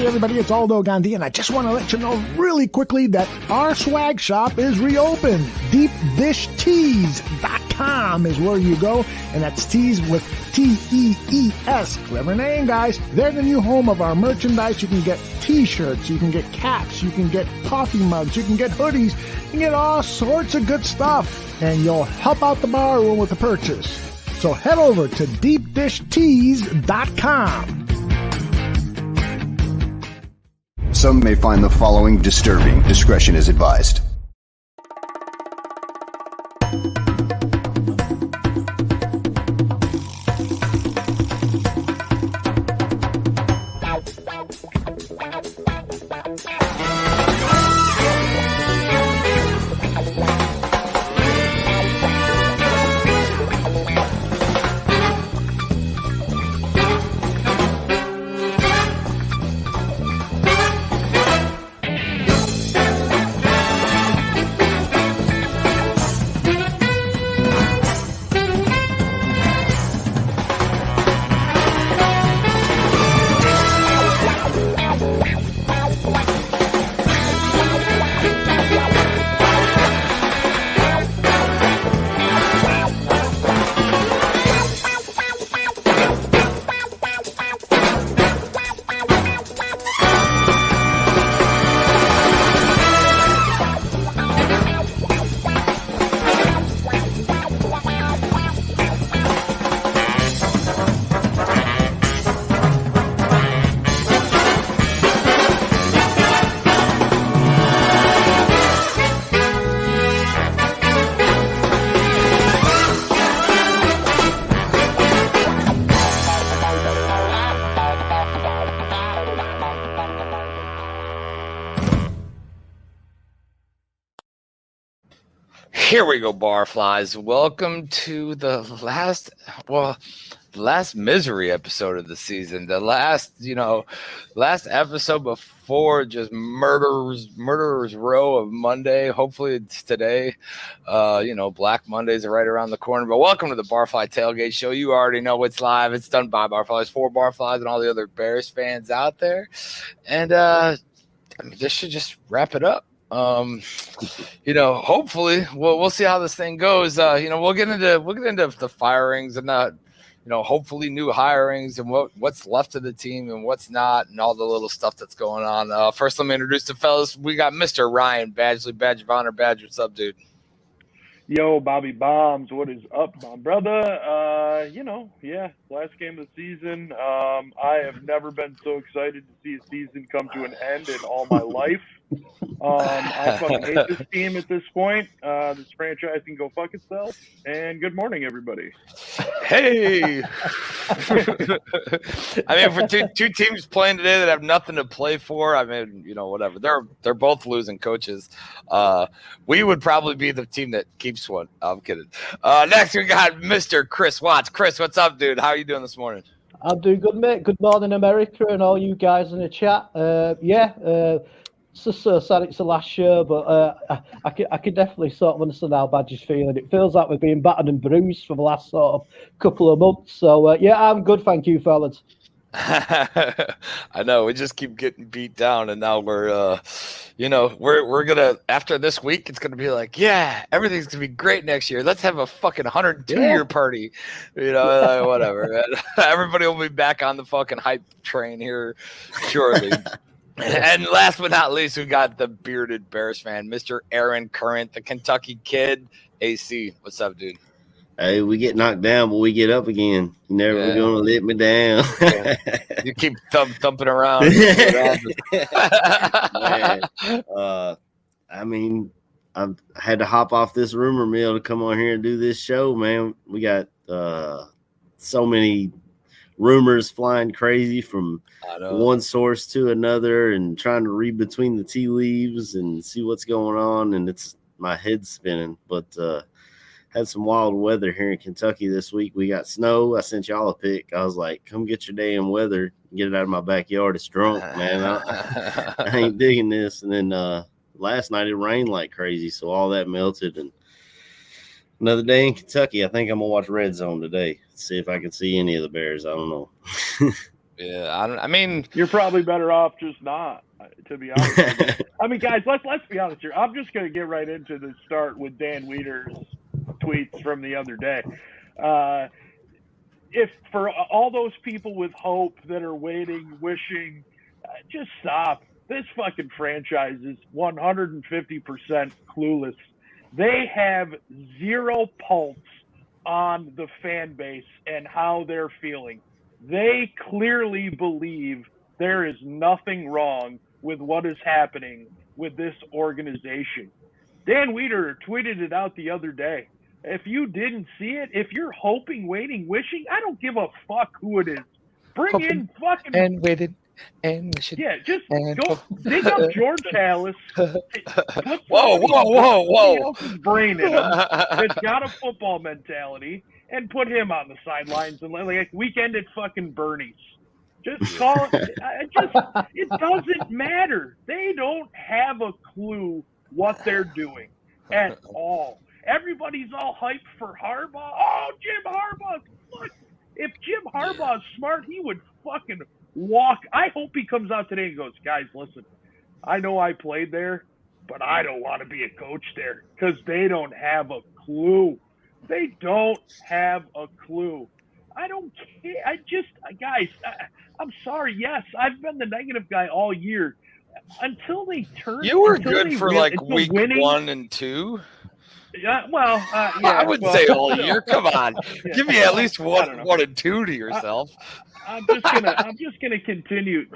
everybody, it's Aldo Gandhi, and I just want to let you know really quickly that our swag shop is reopened. DeepDishTees.com is where you go, and that's tees with T-E-E-S. Clever name, guys. They're the new home of our merchandise. You can get t-shirts, you can get caps, you can get coffee mugs, you can get hoodies, you can get all sorts of good stuff, and you'll help out the bar room with the purchase. So head over to DeepDishTees.com. Some may find the following disturbing. Discretion is advised. Here we go, Barflies. Welcome to the last misery episode of the season. The last episode before just murderers row of Monday. Hopefully it's today. Black Mondays are right around the corner. But welcome to the Barfly Tailgate Show. You already know it's live. It's done by Barflies, for Barflies, and all the other Bears fans out there. And this should just wrap it up. Hopefully we'll see how this thing goes. We'll get into the firings and hopefully new hirings and what's left of the team and what's not and all the little stuff that's going on. First, let me introduce the fellas. We got Mr. Ryan Badgley, Badge of Honor. Badge, what's up, dude? Yo, Bobby Bombs, what is up, my brother? Last game of the season. I have never been so excited to see a season come to an end in all my life. I fucking hate this team at this point. This franchise can go fuck itself. And good morning, everybody. Hey! For two teams playing today that have nothing to play for, whatever. They're both losing coaches. We would probably be the team that keeps one. I'm kidding. Next, we got Mr. Chris Watts. Chris, what's up, dude? How are you doing this morning? I'm doing good, mate. Good morning, America, and all you guys in the chat. It's just so sad it's the last show, but I can definitely sort of understand how Badge is feeling. It feels like we've been battered and bruised for the last sort of couple of months. So, I'm good. Thank you, fellas. I know. We just keep getting beat down, and now we're going to, after this week, it's going to be like, everything's going to be great next year. Let's have a fucking 102-year party. Whatever. Man. Everybody will be back on the fucking hype train here shortly. And last but not least, we got the bearded Bears fan, Mr. Aaron Current, the Kentucky Kid. AC, what's up, dude? Hey, we get knocked down, but we get up again. You never going to let me down. You keep thumping around. Man, I had to hop off this rumor mill to come on here and do this show, man. We got so many rumors flying crazy from one source to another and trying to read between the tea leaves and see what's going on. And it's my head's spinning, but had some wild weather here in Kentucky this week. We got snow. I sent y'all a pic. I was like, come get your damn weather. Get it out of my backyard. It's drunk, man. I ain't digging this. And then last night it rained like crazy, so all that melted. And another day in Kentucky. I think I'm going to watch Red Zone today. See if I can see any of the Bears. I don't know. Yeah, I mean, you're probably better off just not. To be honest with you. I mean, guys, let's be honest here. I'm just going to get right into the start with Dan Wieder's tweets from the other day. If for all those people with hope that are waiting, wishing, just stop. This fucking franchise is 150% clueless. They have zero pulse on the fan base and how they're feeling. They clearly believe there is nothing wrong with what is happening with this organization. Dan Wieder tweeted it out the other day. If you didn't see it, if you're hoping, waiting, wishing, I don't give a fuck who it is. Bring hoping in fucking and waited and wishing. Yeah, just and go dig up George Hallis. Whoa! Else's brain in him that's got a football mentality, and put him on the sidelines and like weekend at fucking Bernie's. Just call it. It doesn't matter. They don't have a clue what they're doing at all. Everybody's all hyped for Harbaugh. Oh, Jim Harbaugh. Look, if Jim Harbaugh's smart, he would fucking walk. I hope he comes out today and goes, guys, listen, I know I played there, but I don't want to be a coach there because they don't have a clue. They don't have a clue. I don't care. Guys, I'm sorry. Yes, I've been the negative guy all year. Until they turn. You were good for like week 1 and 2. Yeah, well, yeah. I wouldn't say all year. Come on, give me at least one and 2 to yourself. I'm just gonna continue.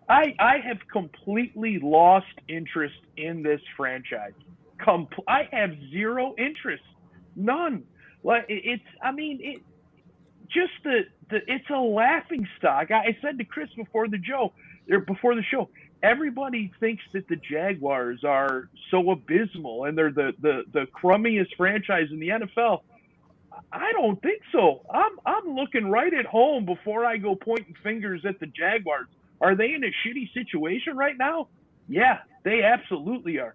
I have completely lost interest in this franchise. I have zero interest, none. Like it's a laughing stock. I said to Chris before the show, everybody thinks that the Jaguars are so abysmal and they're the crummiest franchise in the NFL. I don't think so. I'm looking right at home before I go pointing fingers at the Jaguars. Are they in a shitty situation right now? Yeah, they absolutely are.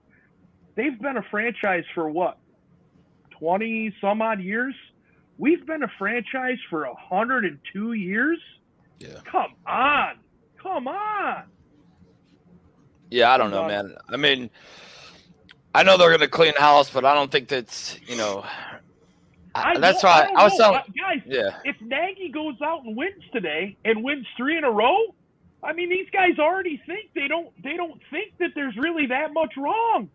They've been a franchise for what, 20 some odd years? We've been a franchise for 102 years? Yeah. Come on. Yeah, I don't know, man. I mean, I know they're going to clean house, but I don't think that's, that's why I was telling guys. Yeah. If Nagy goes out and wins today and wins 3 in a row, I mean, these guys already think they don't think that there's really that much wrong.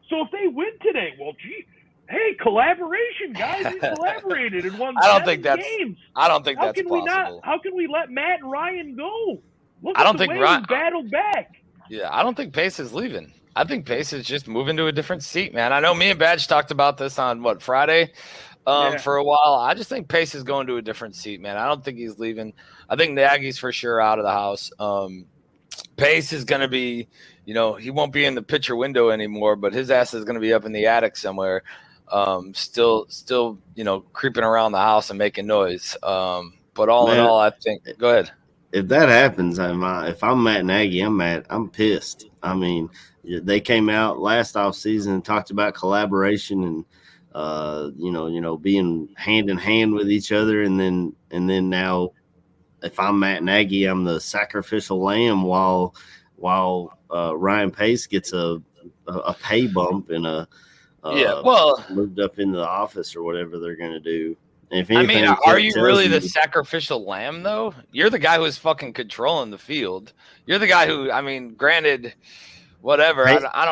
So if they win today, well, gee, hey, collaboration, guys. We collaborated and won 7 games. I don't think that's possible. How can we let Matt and Ryan go? Look I don't at the think way Ryan we battled back. Yeah, I don't think Pace is leaving. I think Pace is just moving to a different seat, man. I know me and Badge talked about this on Friday for a while. I just think Pace is going to a different seat, man. I don't think he's leaving. I think Nagy's for sure out of the house. Pace is going to be, he won't be in the picture window anymore, but his ass is going to be up in the attic somewhere, still, creeping around the house and making noise. But all in all, I think. Go ahead. If that happens, if I'm Matt Nagy, I'm pissed. I mean, they came out last offseason and talked about collaboration and being hand in hand with each other, and then now, if I'm Matt Nagy, I'm the sacrificial lamb while Ryan Pace gets a pay bump and moved up into the office or whatever they're going to do. If anything, are you really the sacrificial lamb, though? You're the guy who's fucking controlling the field. You're the guy who, granted, whatever. I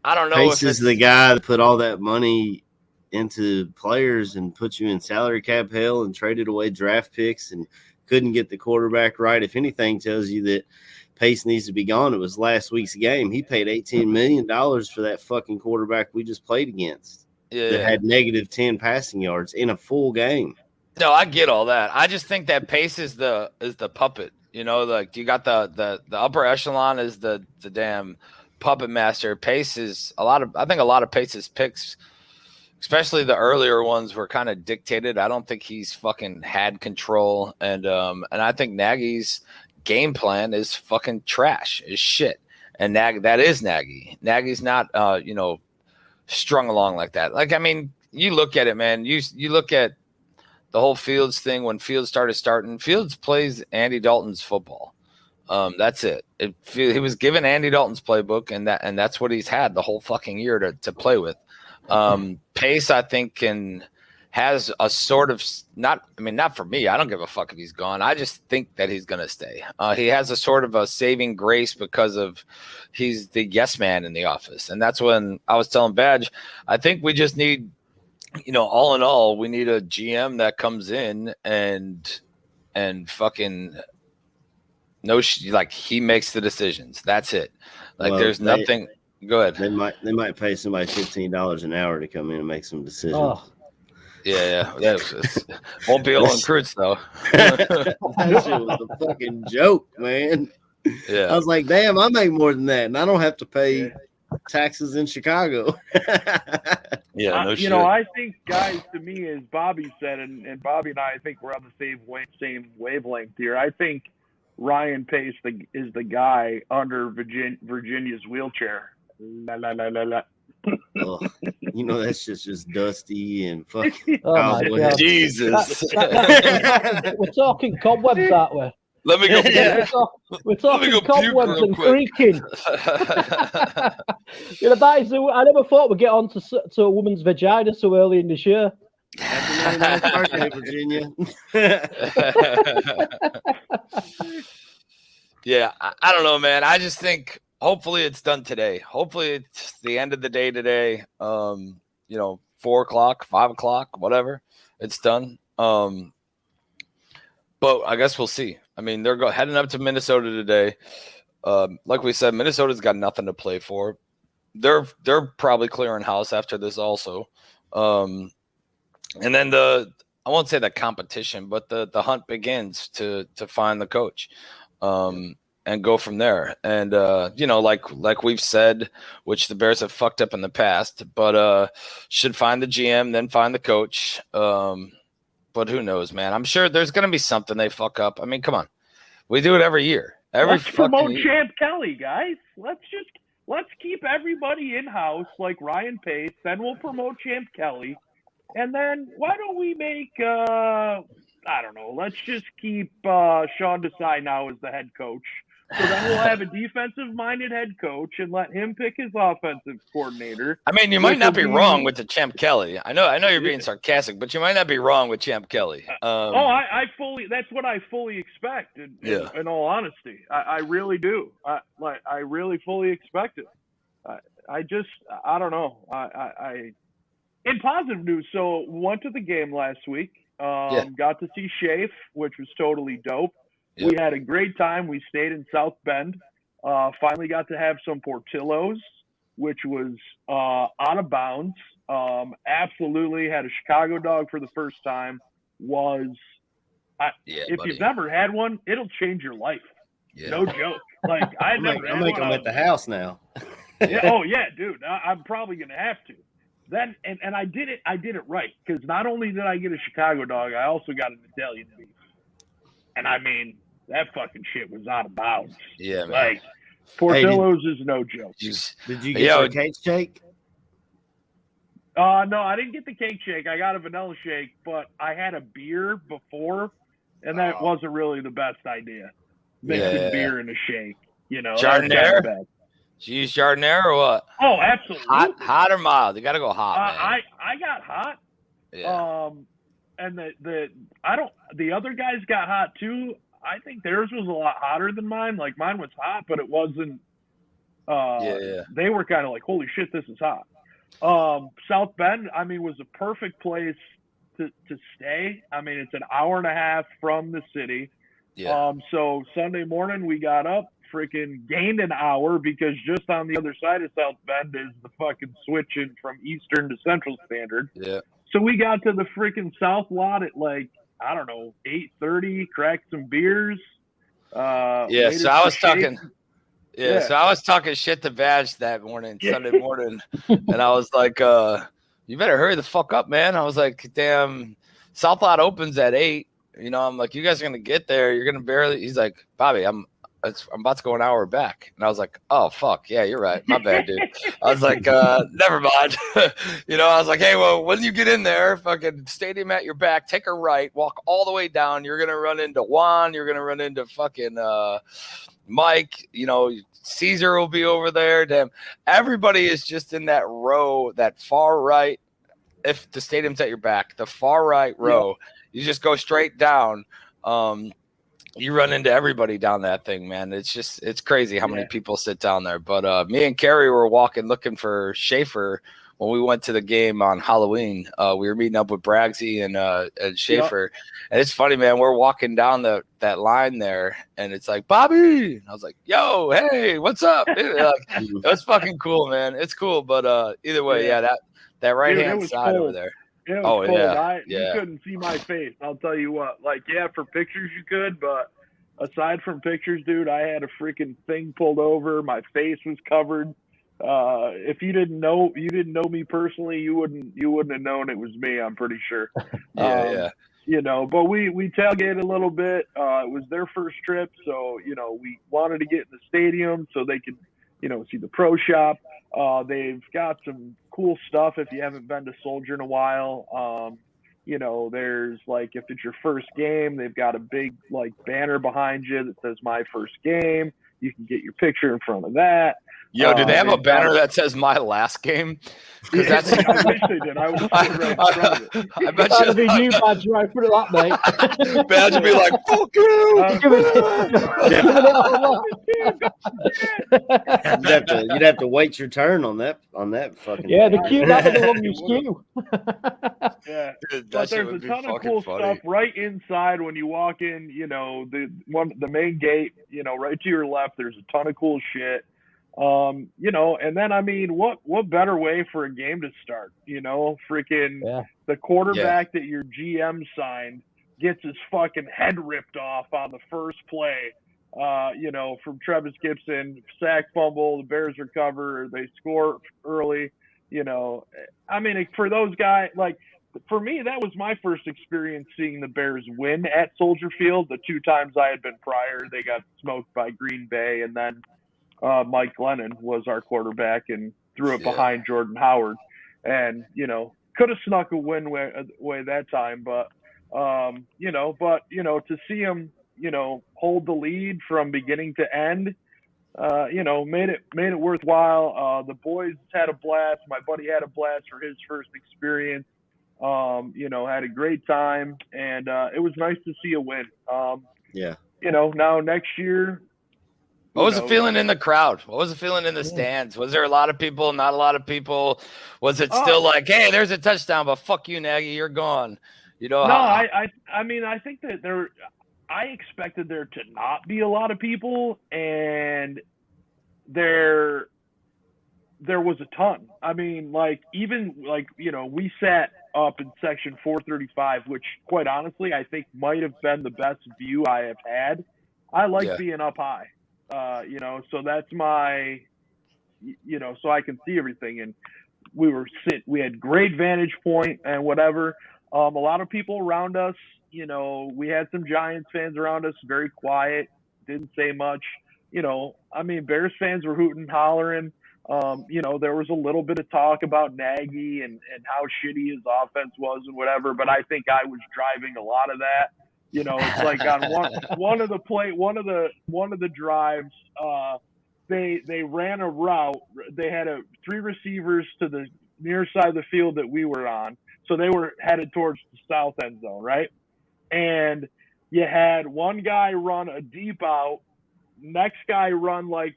don't know. Pace is the guy that put all that money into players and put you in salary cap hell and traded away draft picks and couldn't get the quarterback right. If anything tells you that Pace needs to be gone, it was last week's game. He paid $18 million for that fucking quarterback we just played against. Yeah. That had -10 passing yards in a full game. No, I get all that. I just think that Pace is the puppet. Like you got the upper echelon is the damn puppet master. Pace is I think a lot of Pace's picks, especially the earlier ones, were kind of dictated. I don't think he's fucking had control, and I think Nagy's game plan is fucking trash, is shit. And that is Nagy. Nagy's not strung along like that. Like, you look at it, man. You look at the whole Fields thing, when Fields starting, Fields plays Andy Dalton's football. That's it. He was given Andy Dalton's playbook, and that's what he's had the whole fucking year to play with. Pace, I think, has a sort of not for me. I don't give a fuck if he's gone. I just think that he's gonna stay. He has a sort of a saving grace because of he's the yes man in the office, and that's when I was telling Badge, I think we just need, all in all, we need a GM that comes in and fucking like he makes the decisions. That's it. Like there's nothing. Go ahead. They might pay somebody $15 an hour to come in and make some decisions. Oh. Yeah. Won't be all recruits though. That shit was a fucking joke, man. Yeah. I was like, damn, I make more than that, and I don't have to pay taxes in Chicago. Yeah, no shit. I think, guys, to me, as Bobby said, and Bobby and I think we're on the same wavelength here. I think Ryan Pace is the guy under Virginia's wheelchair. La la la la la. Oh, that's just dusty and fucking. Oh my God. Jesus. We're talking cobwebs, aren't we? Let me go. We're talking go cobwebs and quick. creaking. I never thought we'd get on to a woman's vagina so early in this year. Happy 99th birthday, Virginia. Yeah, I don't know, man. I just think hopefully it's done today. Hopefully it's the end of the day today. 4 o'clock, 5 o'clock, whatever. It's done. But I guess we'll see. I mean, they're heading up to Minnesota today. Like we said, Minnesota's got nothing to play for. They're probably clearing house after this also. And then I won't say the competition, but the hunt begins to find the coach. And go from there. And like we've said, which the Bears have fucked up in the past, but should find the GM, then find the coach. But who knows, man? I'm sure there's gonna be something they fuck up. I mean, come on, we do it every year. Let's promote Champ Kelly, guys. Let's keep everybody in house like Ryan Pace. Then we'll promote Champ Kelly, and then why don't we make I don't know. Let's just keep Sean Desai now as the head coach. So then we'll have a defensive-minded head coach and let him pick his offensive coordinator. I mean, you might not be wrong with the Champ Kelly. I know you're being sarcastic, but you might not be wrong with Champ Kelly. That's what I fully expect. In all honesty, I really do. I really fully expect it. I don't know. I in positive news. So went to the game last week. Got to see Shafe, which was totally dope. Yep. We had a great time. We stayed in South Bend. Finally got to have some Portillo's, which was out of bounds. Absolutely had a Chicago dog for the first time. If you've never had one, it'll change your life. Yeah. No joke. Like I'll make them at the house now. Oh yeah, dude. I'm probably gonna have to. Then and I did it right, because not only did I get a Chicago dog, I also got an Italian beef. And I mean, that fucking shit was out of bounds. Yeah, man. Like Portillo's is no joke. Did you get your cake shake? No, I didn't get the cake shake. I got a vanilla shake, but I had a beer before, and that wasn't really the best idea. Mixing beer in a shake, Jardiniere? Did you use Jardiniere or what? Oh, absolutely. Hot or mild? You got to go hot, man. I got hot. Yeah. And the other guys got hot too. I think theirs was a lot hotter than mine. Like mine was hot, but it wasn't. They were kind of like, holy shit, this is hot. South Bend, I mean, was a perfect place to stay. I mean, it's an hour and a half from the city. Yeah. So Sunday morning we got up, freaking gained an hour, because just on the other side of South Bend is the fucking switching from Eastern to Central Standard. Yeah. So we got to the freaking South lot at 8:30, cracked some beers. So I was talking. So I was talking shit to Badge that morning, Sunday morning, and I was like, "You better hurry the fuck up, man." I was like, "Damn, South lot opens at 8. I'm like, you guys are gonna get there. You're gonna barely." He's like, "Bobby, I'm I'm about to go an hour back. And I was like, oh, fuck. Yeah, you're right. My bad, dude. I was like, never mind. I was like, hey, well, when you get in there, fucking stadium at your back, take a right, walk all the way down. You're going to run into Juan. You're going to run into fucking Mike. Caesar will be over there. Damn. Everybody is just in that row, that far right. If the stadium's at your back, the far right row, you just go straight down. You run into everybody down that thing, man. It's crazy how many people sit down there. But me and Carrie were walking looking for Schaefer when we went to the game on Halloween. We were meeting up with Braggsy and Schaefer. And it's funny, man. We're walking down that line there, and it's like, Bobby. And I was like, yo, hey, what's up? It was fucking cool, man. It's cool. But either way, that right-hand side cold. Over there. It was cold. You couldn't see my face. I'll tell you what. For pictures you could, but aside from pictures, dude, I had a freaking thing pulled over. My face was covered. If you didn't know me personally, you wouldn't have known it was me. I'm pretty sure. But we tailgated a little bit. It was their first trip, so we wanted to get in the stadium so they could see the pro shop. They've got some cool stuff if you haven't been to Soldier in a while. There's if it's your first game, they've got a big banner behind you that says my first game. You can get your picture in front of that. Yo, do they have a banner that says my last game? That's I wish they did. I would right in front of it. I bet That'd be you, Badge, right through that, mate. Badge would be like, fuck you. You'd have to wait your turn on that fucking. Yeah, the queue, that'd be the one you skew. Yeah, but there's a ton of cool stuff right inside when you walk in. The main gate. Right to your left, there's a ton of cool shit. And then what better way for a game to start? The quarterback that your GM signed gets his fucking head ripped off on the first play. From Travis Gibson, sack fumble, the Bears recover, they score early. For those guys, for me, that was my first experience seeing the Bears win at Soldier Field. The 2 times I had been prior, they got smoked by Green Bay, and then Mike Glennon was our quarterback and threw it behind Jordan Howard, and could have snuck a win away that time, but to see him hold the lead from beginning to end, made it worthwhile. The boys had a blast. My buddy had a blast for his first experience. Had a great time, and it was nice to see a win. Now next year. What was the feeling in the crowd? What was the feeling in the stands? Was there a lot of people, not a lot of people? Was it still hey, there's a touchdown, but fuck you, Nagy, you're gone? I think that I expected there to not be a lot of people, and there was a ton. We sat up in section 435, which quite honestly, I think might have been the best view I have had. I like being up high. So that's my, so I can see everything. And we had great vantage point and whatever. A lot of people around us, we had some Giants fans around us, very quiet, didn't say much. Bears fans were hooting and hollering. There was a little bit of talk about Nagy and how shitty his offense was and whatever, but I think I was driving a lot of that. It's like on one of the drives, they ran a route. They had 3 receivers to the near side of the field that we were on, so they were headed towards the south end zone, right? And you had one guy run a deep out, next guy run I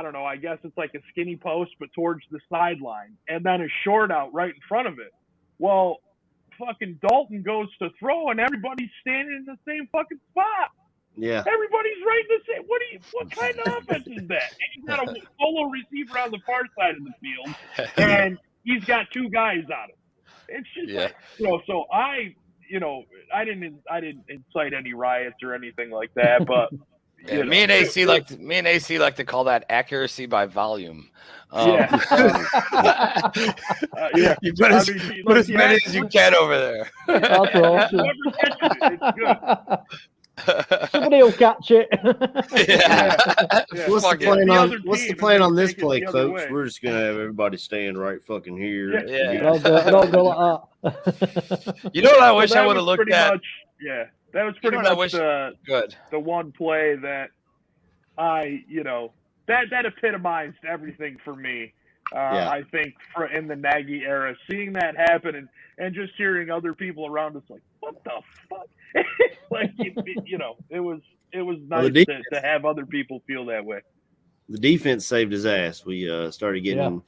don't know, I guess it's like a skinny post, but towards the sideline, and then a short out right in front of it. Well, fucking Dalton goes to throw, and everybody's standing in the same fucking spot. Yeah. Everybody's right in the same. What kind of offense is that? And he's got a solo receiver on the far side of the field, and he's got 2 guys on him. It's just so I didn't incite any riots or anything like that, but me and AC like to call that accuracy by volume. You put as many as you can over there. That's awesome. It's good. Somebody will catch it. What's Fuck the it. plan The on other What's the team, plan and on they this take it play, the other Coach? way. We're just gonna have everybody stand right fucking here. Yeah. And I'll go like that. You know what I So wish I that would have was looked pretty at? much, yeah. That was You pretty know what I much wish? Good. the one play that that epitomized everything for me. I think in the Nagy era, seeing that happen and just hearing other people around us like, what the fuck? Like, it was nice to have other people feel that way. The defense saved his ass. We started getting,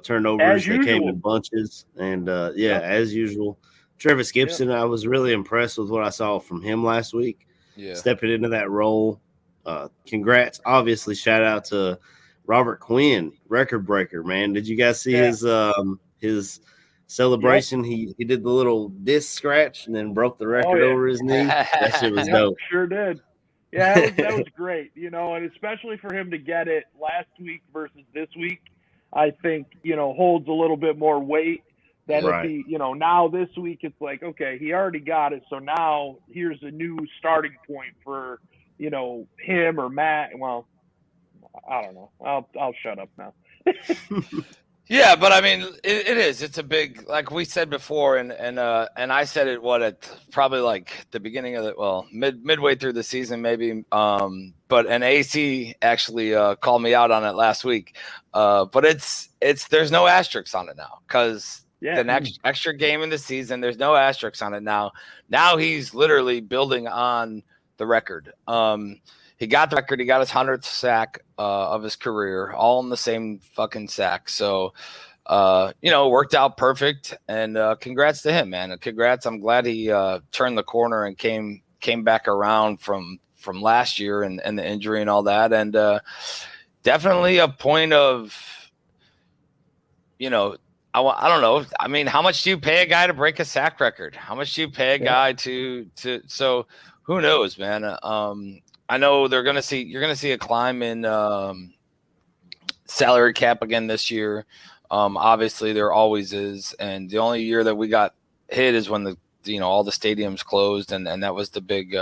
turnovers. As They came usual. in bunches, and as usual. Travis Gibson, I was really impressed with what I saw from him last week. Yeah. Stepping into that role. Congrats. Obviously, shout out to Robert Quinn, record breaker, man. Did you guys see his celebration? Yep. He did the little disc scratch and then broke the record over his knee. That shit was dope. Sure did. Yeah, that was great. And especially for him to get it last week versus this week, I think, holds a little bit more weight than if he, now this week it's like, okay, he already got it. So now here's a new starting point for, him or Matt. Well, I don't know. I'll shut up now. Yeah, but I mean, it is. It's a big, like we said before, and I said it at probably like the beginning of midway through the season maybe. But an AC actually called me out on it last week. But it's there's no asterisks on it now because the next extra game in the season, there's no asterisks on it now. Now he's literally building on the record. He got the record. He got his 100th sack of his career, all in the same fucking sack. So, worked out perfect. And congrats to him, man. And congrats. I'm glad he turned the corner and came back around from last year and the injury and all that. And definitely a point of, I don't know. I mean, how much do you pay a guy to break a sack record? How much do you pay a guy to so who knows, man? I know you're going to see a climb in salary cap again this year. Obviously there always is. And the only year that we got hit is when all the stadiums closed and that was the big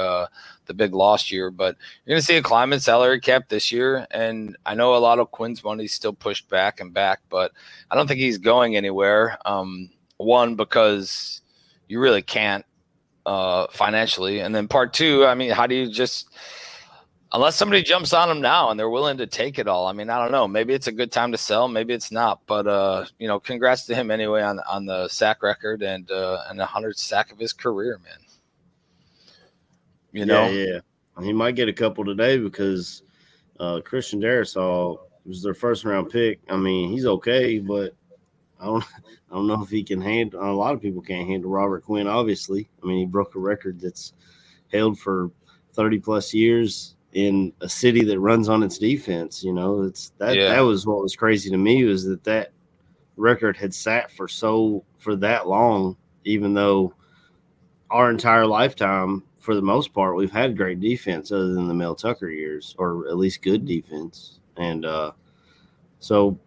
lost year, but you're going to see a climb in salary cap this year. And I know a lot of Quinn's money is still pushed back, but I don't think he's going anywhere. One, because you really can't financially. And then part two, I mean, how do you just, unless somebody jumps on them now and they're willing to take it all. I mean, I don't know. Maybe it's a good time to sell. Maybe it's not. But, congrats to him anyway on the sack record and the 100th sack of his career, man. Yeah. He might get a couple today because Christian Darrisaw was their first round pick. I mean, he's okay, but I don't know if he can handle. A lot of people can't handle Robert Quinn. Obviously, I mean, he broke a record that's held for 30 plus years in a city that runs on its defense. That was what was crazy to me, was that record had sat for that long, even though our entire lifetime, for the most part, we've had great defense other than the Mel Tucker years, or at least good defense. And so,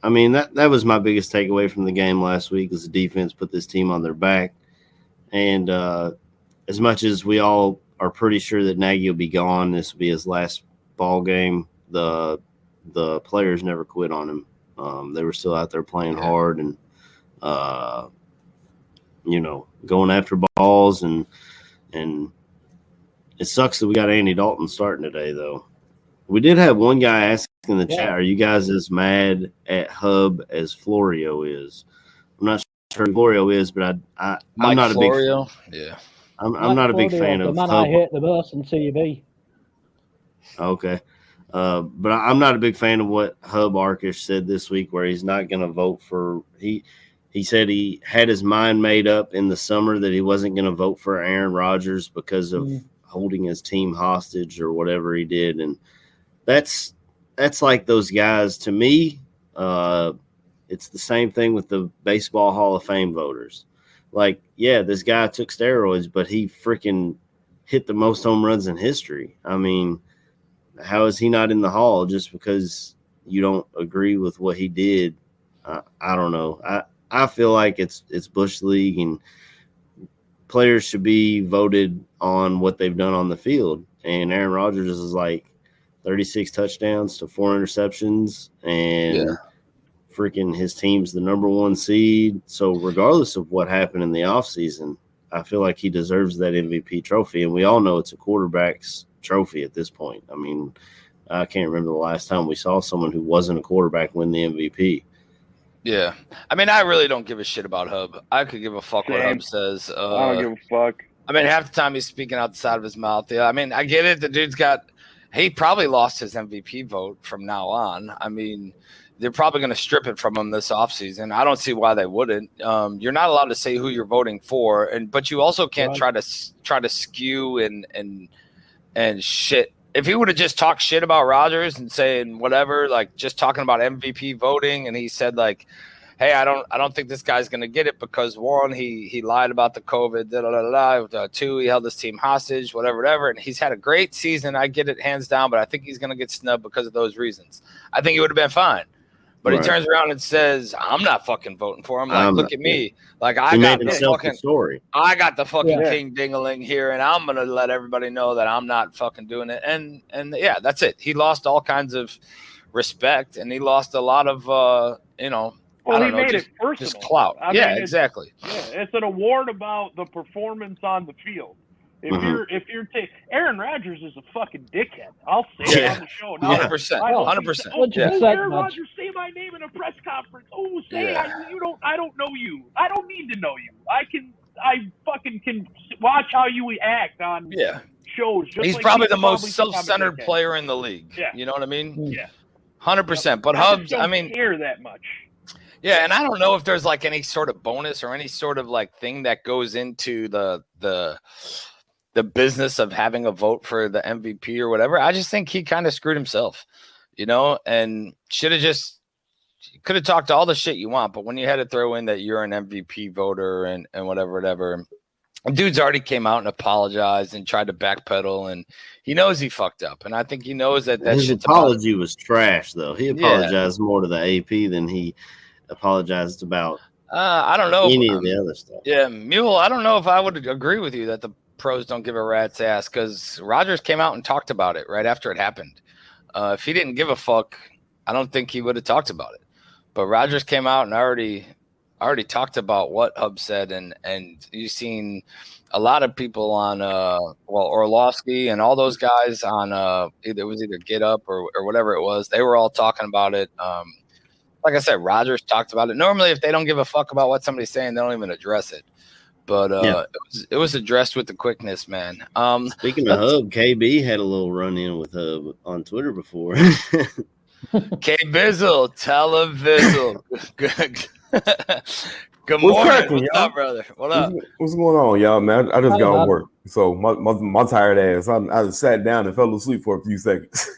I mean, that was my biggest takeaway from the game last week, is the defense put this team on their back. And as much as we all are pretty sure that Nagy will be gone, this will be his last ball game, the players never quit on him. They were still out there playing hard and going after balls, and it sucks that we got Andy Dalton starting today, though. We did have one guy asking in the chat, are you guys as mad at Hub as Florio is? I'm not sure who Florio is, but I'm not Florio? a big I'm not a big fan of the man Hub. I hate the most on TV. Okay. But I'm not a big fan of what Hub Arkish said this week, where he's not going to vote for – he said he had his mind made up in the summer that he wasn't going to vote for Aaron Rodgers because of holding his team hostage or whatever he did. And that's like those guys to me. It's the same thing with the Baseball Hall of Fame voters. Like, yeah, this guy took steroids, but he freaking hit the most home runs in history. I mean, how is he not in the Hall just because you don't agree with what he did? I don't know. I feel like it's Bush League, and players should be voted on what they've done on the field. And Aaron Rodgers is like 36 touchdowns to 4 interceptions, and freaking his team's the number 1 seed. So regardless of what happened in the offseason, I feel like he deserves that MVP trophy. And we all know it's a quarterback's trophy at this point. I mean, I can't remember the last time we saw someone who wasn't a quarterback win the MVP. Yeah. I mean, I really don't give a shit about Hub. I could give a fuck what Hub says. I don't give a fuck. I mean, half the time he's speaking out the side of his mouth. Yeah, I mean, I get it. The dude's he probably lost his MVP vote from now on. I mean, they're probably going to strip it from him this offseason. I don't see why they wouldn't. You're not allowed to say who you're voting for, but you also can't try to skew and shit. If he would have just talked shit about Rodgers and saying whatever, like just talking about MVP voting, and he said like, "Hey, I don't think this guy's gonna get it because 1, he lied about the COVID, 2, he held his team hostage, whatever, and he's had a great season. I get it hands down, but I think he's gonna get snubbed because of those reasons. I think he would have been fine." But he turns around and says, "I'm not fucking voting for him." Like, look at me. Like I got the fucking king dingaling here, and I'm gonna let everybody know that I'm not fucking doing it. And yeah, that's it. He lost all kinds of respect, and he lost a lot of Well, I don't know, made it personal. Just clout. I mean, exactly. It's an award about the performance on the field. If you're Aaron Rodgers is a fucking dickhead. I'll say it on the show. 100%. 100%. Aaron Rodgers, say my name in a press conference. Oh, I don't know you. I don't need to know you. I fucking can watch how you act on shows. Just he's probably the most self-centered player in the league. Yeah. You know what I mean? Yeah. 100%. But Hubs, I mean, care that much. Yeah, and I don't know if there's like any sort of bonus or any sort of like thing that goes into the business of having a vote for the MVP or whatever. I just think he kind of screwed himself, and could have talked all the shit you want, but when you had to throw in that you're an MVP voter and whatever, dude's already came out and apologized and tried to backpedal, and he knows he fucked up, and I think he knows that his apology was trash, though. He apologized more to the AP than he apologized about. I don't know any of the other stuff. Yeah, Mule. I don't know if I would agree with you that the pros don't give a rat's ass, because Rodgers came out and talked about it right after it happened. If he didn't give a fuck, I don't think he would have talked about it. But Rodgers came out and already talked about what Hub said, and you've seen a lot of people on Orlovsky and all those guys on it was either Get Up or whatever it was. They were all talking about it. Like I said, Rodgers talked about it. Normally, if they don't give a fuck about what somebody's saying, they don't even address it. But it was addressed with the quickness, man. Speaking of Hub, KB had a little run-in with Hub on Twitter before. K-Bizzle, televizzle. Good morning. What's up, brother? What up? What's going on, y'all, man? I just got on work. So my tired ass, I just sat down and fell asleep for a few seconds.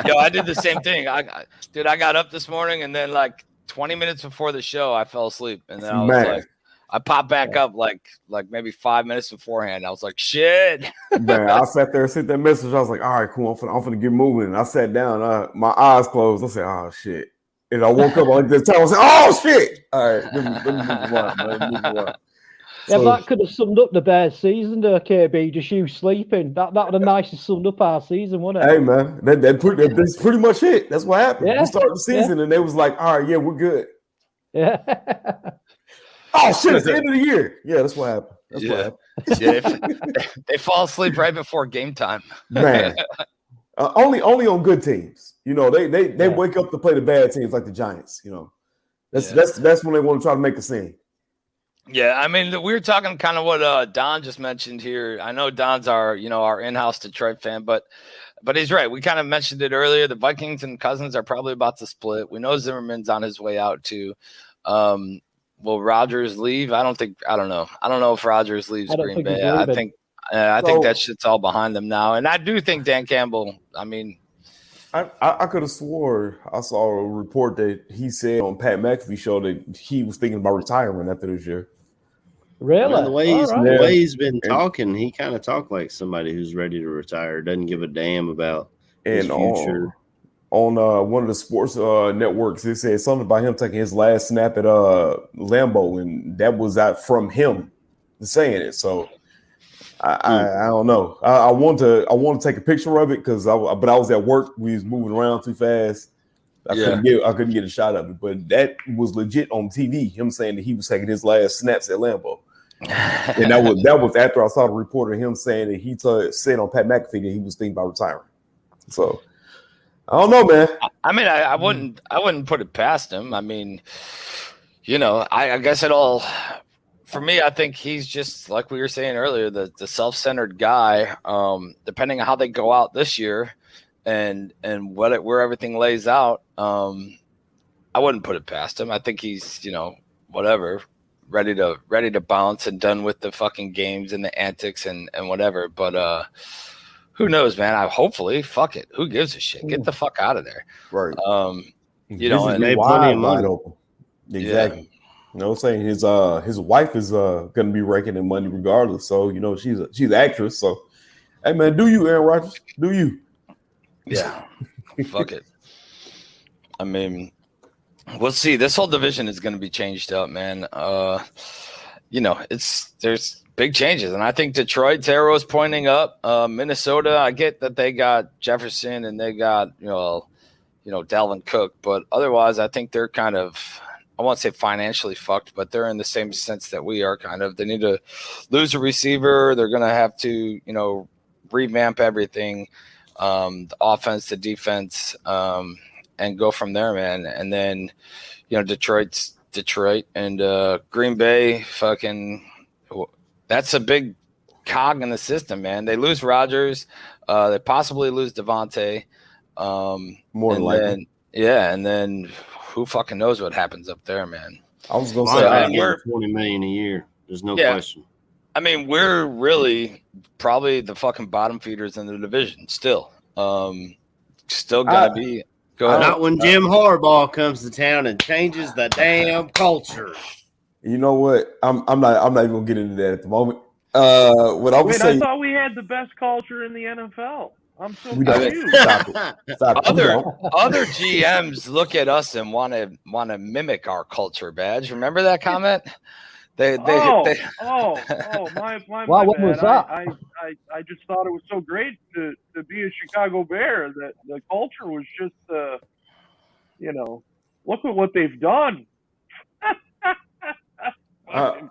Yo, I did the same thing. I got up this morning, and then like 20 minutes before the show, I fell asleep. And then I was like, I popped back up like maybe 5 minutes beforehand. I was like, shit. Man, I sat there and sent that message. I was like, all right, cool. I'm finna get moving. And I sat down. My eyes closed. I said, oh, shit. And I woke up like this time. I said, oh, shit. All right. Let me move on. Yeah, that could have summed up the Bears season there, KB, just you sleeping. That would have nicely summed up our season, wouldn't it? Hey, man, that's pretty much it. That's what happened. We started the season, and they was like, all right, yeah, we're good. Yeah. Oh, shit, it's the end of the year. Yeah, that's what happened. What happened. They fall asleep right before game time. Man, only on good teams. They wake up to play the bad teams like the Giants. That's when they want to try to make a scene. Yeah, I mean, we were talking kind of what Don just mentioned here. I know Don's our in-house Detroit fan, but he's right. We kind of mentioned it earlier. The Vikings and Cousins are probably about to split. We know Zimmerman's on his way out too. Will Rodgers leave? I don't know. I don't know if Rodgers leaves Green Bay. I think that shit's all behind them now. And I do think Dan Campbell, I mean, I could have swore I saw a report that he said on Pat McAfee show that he was thinking about retiring after this year. Really? The way he's been talking, he kind of talked like somebody who's ready to retire, doesn't give a damn about his future. On one of the sports networks, it said something about him taking his last snap at Lambeau, and that was out from him. saying it. So I don't know. I want to take a picture of it because I was at work. We was moving around too fast. I couldn't get a shot of it, but that was legit on TV. Him saying that he was taking his last snaps at Lambeau, and that was after I saw the report of him saying that he said on Pat McAfee that he was thinking about retiring. So I don't know, man. I mean, I wouldn't put it past him. I mean, I guess it all. For me, I think he's just like we were saying earlier, the self-centered guy. Depending on how they go out this year, and where everything lays out, I wouldn't put it past him. I think he's whatever, ready to bounce and done with the fucking games and the antics and whatever. But who knows, man? Hopefully, fuck it. Who gives a shit? Get the fuck out of there. Right. And made plenty of money. Open. Exactly. Yeah. You know what I'm saying? His wife is gonna be raking in money regardless. So she's an actress. So hey man, do you, Aaron Rodgers? Do you? Yeah. Fuck it. I mean, we'll see. This whole division is gonna be changed up, man. There's big changes, and I think Detroit, Taro's pointing up. Minnesota, I get that they got Jefferson and they got Dalvin Cook, but otherwise, I think they're kind of, I won't say financially fucked, but they're in the same sense that we are kind of. They need to lose a receiver. They're going to have to, revamp everything, the offense, the defense, and go from there, man. And then, Detroit's Detroit and Green Bay, fucking, that's a big cog in the system, man. They lose Rodgers. They possibly lose Devontae. More than likely. And then who fucking knows what happens up there, man. I was gonna say we're $20 million a year. There's no question. I mean, we're really probably the fucking bottom feeders in the division still. Still gotta be. Go ahead. Not when Jim Harbaugh comes to town and changes the damn culture. You know what? I'm not even gonna get into that at the moment. What I was saying. I thought we had the best culture in the NFL. I'm so confused. Stop it. Other GMs look at us and want to mimic our culture, Badge. Remember that comment? My Wow, what was that? I just thought it was so great to be a Chicago Bear that the culture was just look at what they've done.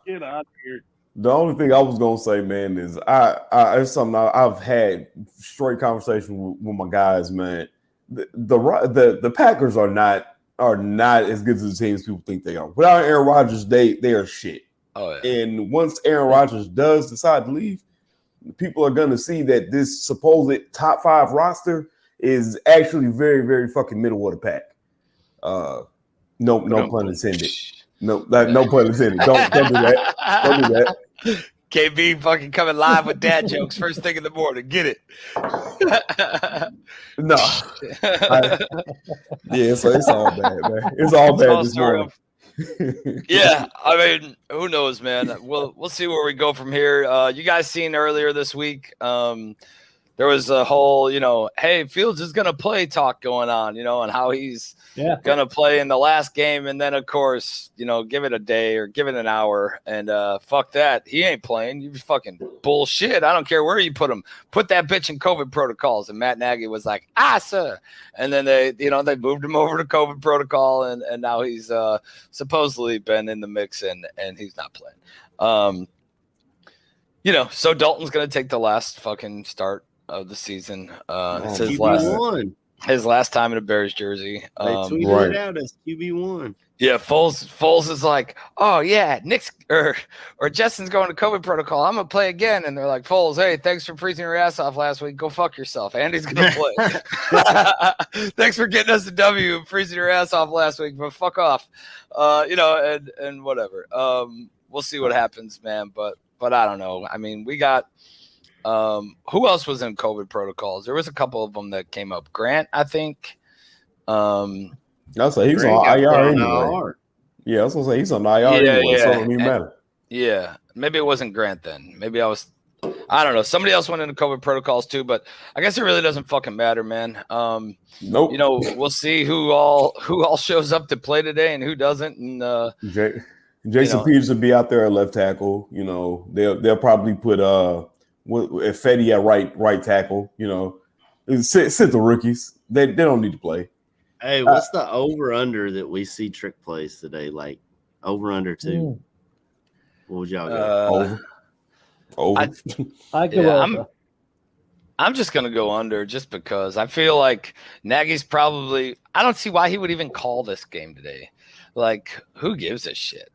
Get out of here. The only thing I was gonna say, man, is it's something I've had straight conversation with my guys, man. The Packers are not as good as the teams people think they are. Without Aaron Rodgers, they are shit. Oh yeah. And once Aaron Rodgers does decide to leave, people are gonna see that this supposed top 5 roster is actually very, very fucking middle of the pack. No pun intended. No pun intended. Don't do that. Don't do that. KB fucking coming live with dad jokes first thing in the morning. Get it? No. So it's all bad, man. It's all bad this morning. Yeah, I mean, who knows, man? We'll see where we go from here. You guys seen earlier this week, there was a whole, hey, Fields is going to play talk going on, and how he's going to play in the last game. And then, of course, give it a day or give it an hour and fuck that. He ain't playing. You fucking bullshit. I don't care where you put him. Put that bitch in COVID protocols. And Matt Nagy was like, sir. And then they moved him over to COVID protocol. And now he's supposedly been in the mix and he's not playing. So Dalton's going to take the last fucking start of the season. It's his last time in a Bears jersey. They tweeted it out as QB1. Yeah, Foles is like, oh yeah, Nick's or Justin's going to COVID protocol. I'm gonna play again, and they're like, Foles, hey, thanks for freezing your ass off last week. Go fuck yourself. Andy's gonna play. Thanks for getting us the W and freezing your ass off last week, but fuck off. And whatever. We'll see what happens, man. But I don't know. I mean, we got. Who else was in COVID protocols? There was a couple of them that came up. Grant, I think. I'll say he's on IR anyway. Yeah, I was gonna say he's on IR anyway. So it doesn't even matter. Yeah, maybe it wasn't Grant then. Maybe I don't know. Somebody else went into COVID protocols too, but I guess it really doesn't fucking matter, man. Nope. We'll see who all shows up to play today and who doesn't. And Jason Peters will be out there at left tackle. You know, they'll probably put Fetty at right tackle. You know, sit the rookies. They don't need to play. Hey, what's the over under that we see trick plays today? Like over under 2. What would y'all go? Over. I go over. I'm just gonna go under just because I feel like Nagy's probably. I don't see why he would even call this game today. Like, who gives a shit?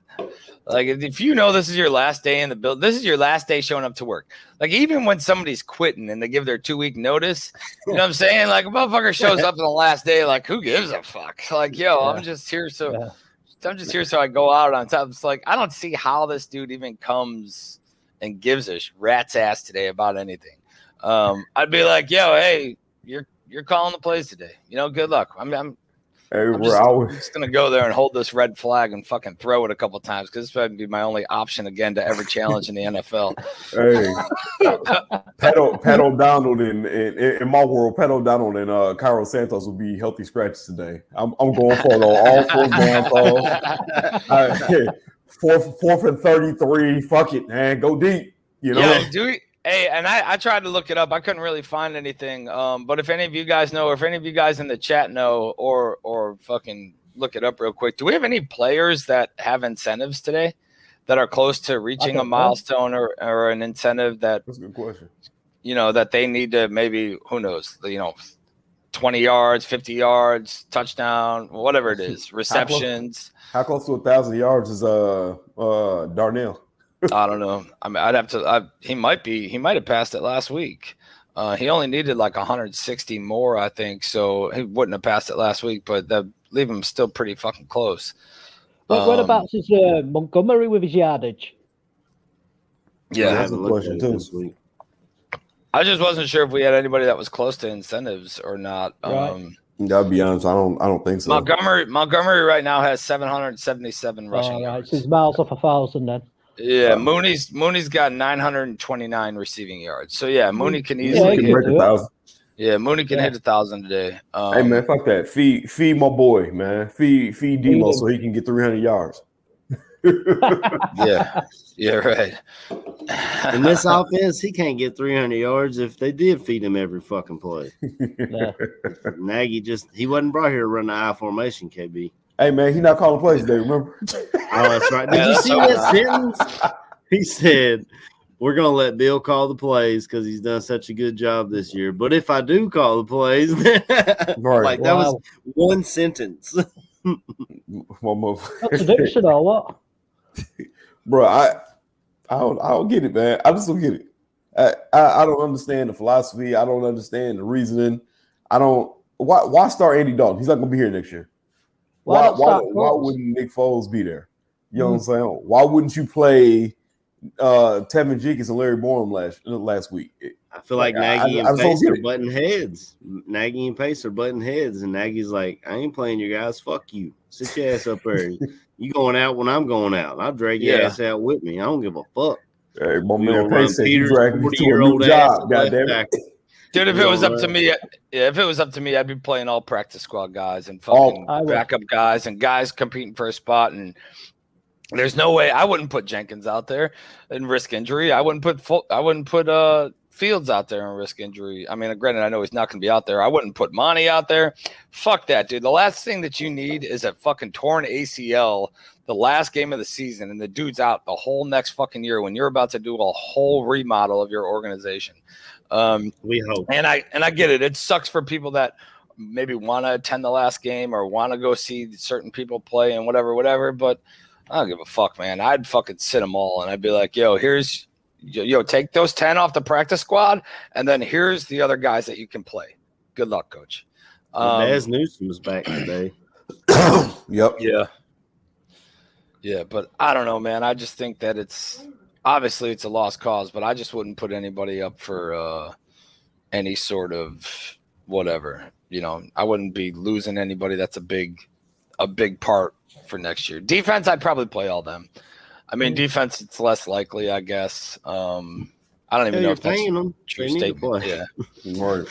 Like, if you know this is your last day in the build, this is your last day showing up to work. Like, even when somebody's quitting and they give their 2-week notice, you know what I'm saying? Like, a motherfucker shows up on the last day, like, who gives a fuck? Like, yo, I'm just here so I go out on top. It's like, I don't see how this dude even comes and gives a rat's ass today about anything. I'd be like, yo, hey, you're calling the plays today. You know, good luck. I'm just gonna go there and hold this red flag and fucking throw it a couple times because this would be my only option again to ever challenge in the NFL. Hey, Pat O'Donnell in my world, Pat O'Donnell and Cairo Santos will be healthy scratches today. I'm going for it all 4 down calls. Fourth and 33. Fuck it, man. Go deep. You know. Yeah, Hey, and I tried to look it up. I couldn't really find anything. But if any of you guys know, or if any of you guys in the chat know, or fucking look it up real quick. Do we have any players that have incentives today that are close to reaching a milestone or an incentive that? That's a good question. You know, that they need to maybe, who knows, 20 yards, 50 yards, touchdown, whatever it is, receptions. How close to 1,000 yards is Darnell? I don't know. I mean, I'd have to. He might have passed it last week. He only needed like 160 more, I think. So he wouldn't have passed it last week, but that leave him still pretty fucking close. What about his Montgomery with his yardage? Yeah, that's a question too this week. I just wasn't sure if we had anybody that was close to incentives or not. Right. I'll be honest, I don't think so. Montgomery right now has 777 rushing yards. So he's miles off 1,000 then. Yeah, Mooney's got 929 receiving yards. So yeah, Mooney can easily break 1,000. Yeah, Mooney can hit 1,000 today. Hey man, fuck that. Feed my boy, man. Feed Demo so he can get 300 yards. Yeah, right. In this offense, he can't get 300 yards if they did feed him every fucking play. Nagy he wasn't brought here to run the I formation, KB. Hey man, he's not calling plays today, remember? Oh, that's right. Did you see that sentence? He said, we're going to let Bill call the plays because he's done such a good job this year. But if I do call the plays, that was one sentence. One more. Contradiction or what? Bro, I don't get it, man. I just don't get it. I don't understand the philosophy. I don't understand the reasoning. Why start Andy Dalton? He's not going to be here next year. Why wouldn't Nick Foles be there? You know what I'm saying? Why wouldn't you play Tevin Jenkins and Larry Borum last week? I feel like Nagy and Pace are butting heads. Nagy and Pace are butting heads, and Nagy's like, I ain't playing you guys. Fuck you. Sit your ass up there. You going out when I'm going out. I'll drag your ass out with me. I don't give a fuck. Hey, my man Pace said you dragged me to a new job. Goddamn it. Dude, if it was up to me, I'd be playing all practice squad guys and fucking backup guys and guys competing for a spot. And there's no way I wouldn't put Jenkins out there and risk injury. I wouldn't put Fields out there and risk injury. I mean, granted, I know he's not going to be out there. I wouldn't put Monty out there. Fuck that, dude. The last thing that you need is a fucking torn ACL the last game of the season, and the dude's out the whole next fucking year when you're about to do a whole remodel of your organization. We hope. And I get it. It sucks for people that maybe want to attend the last game or want to go see certain people play and whatever. But I don't give a fuck, man. I'd fucking sit them all, and I'd be like, yo, take those 10 off the practice squad, and then here's the other guys that you can play. Good luck, coach. Baz Newsome was back today. Yep. Yeah, but I don't know, man. I just think that obviously it's a lost cause, but I just wouldn't put anybody up for any sort of whatever. You know, I wouldn't be losing anybody that's a big part for next year. Defense, I'd probably play all them. I mean, defense, it's less likely, I guess. I don't even know if that's a true statement. Yeah. Right.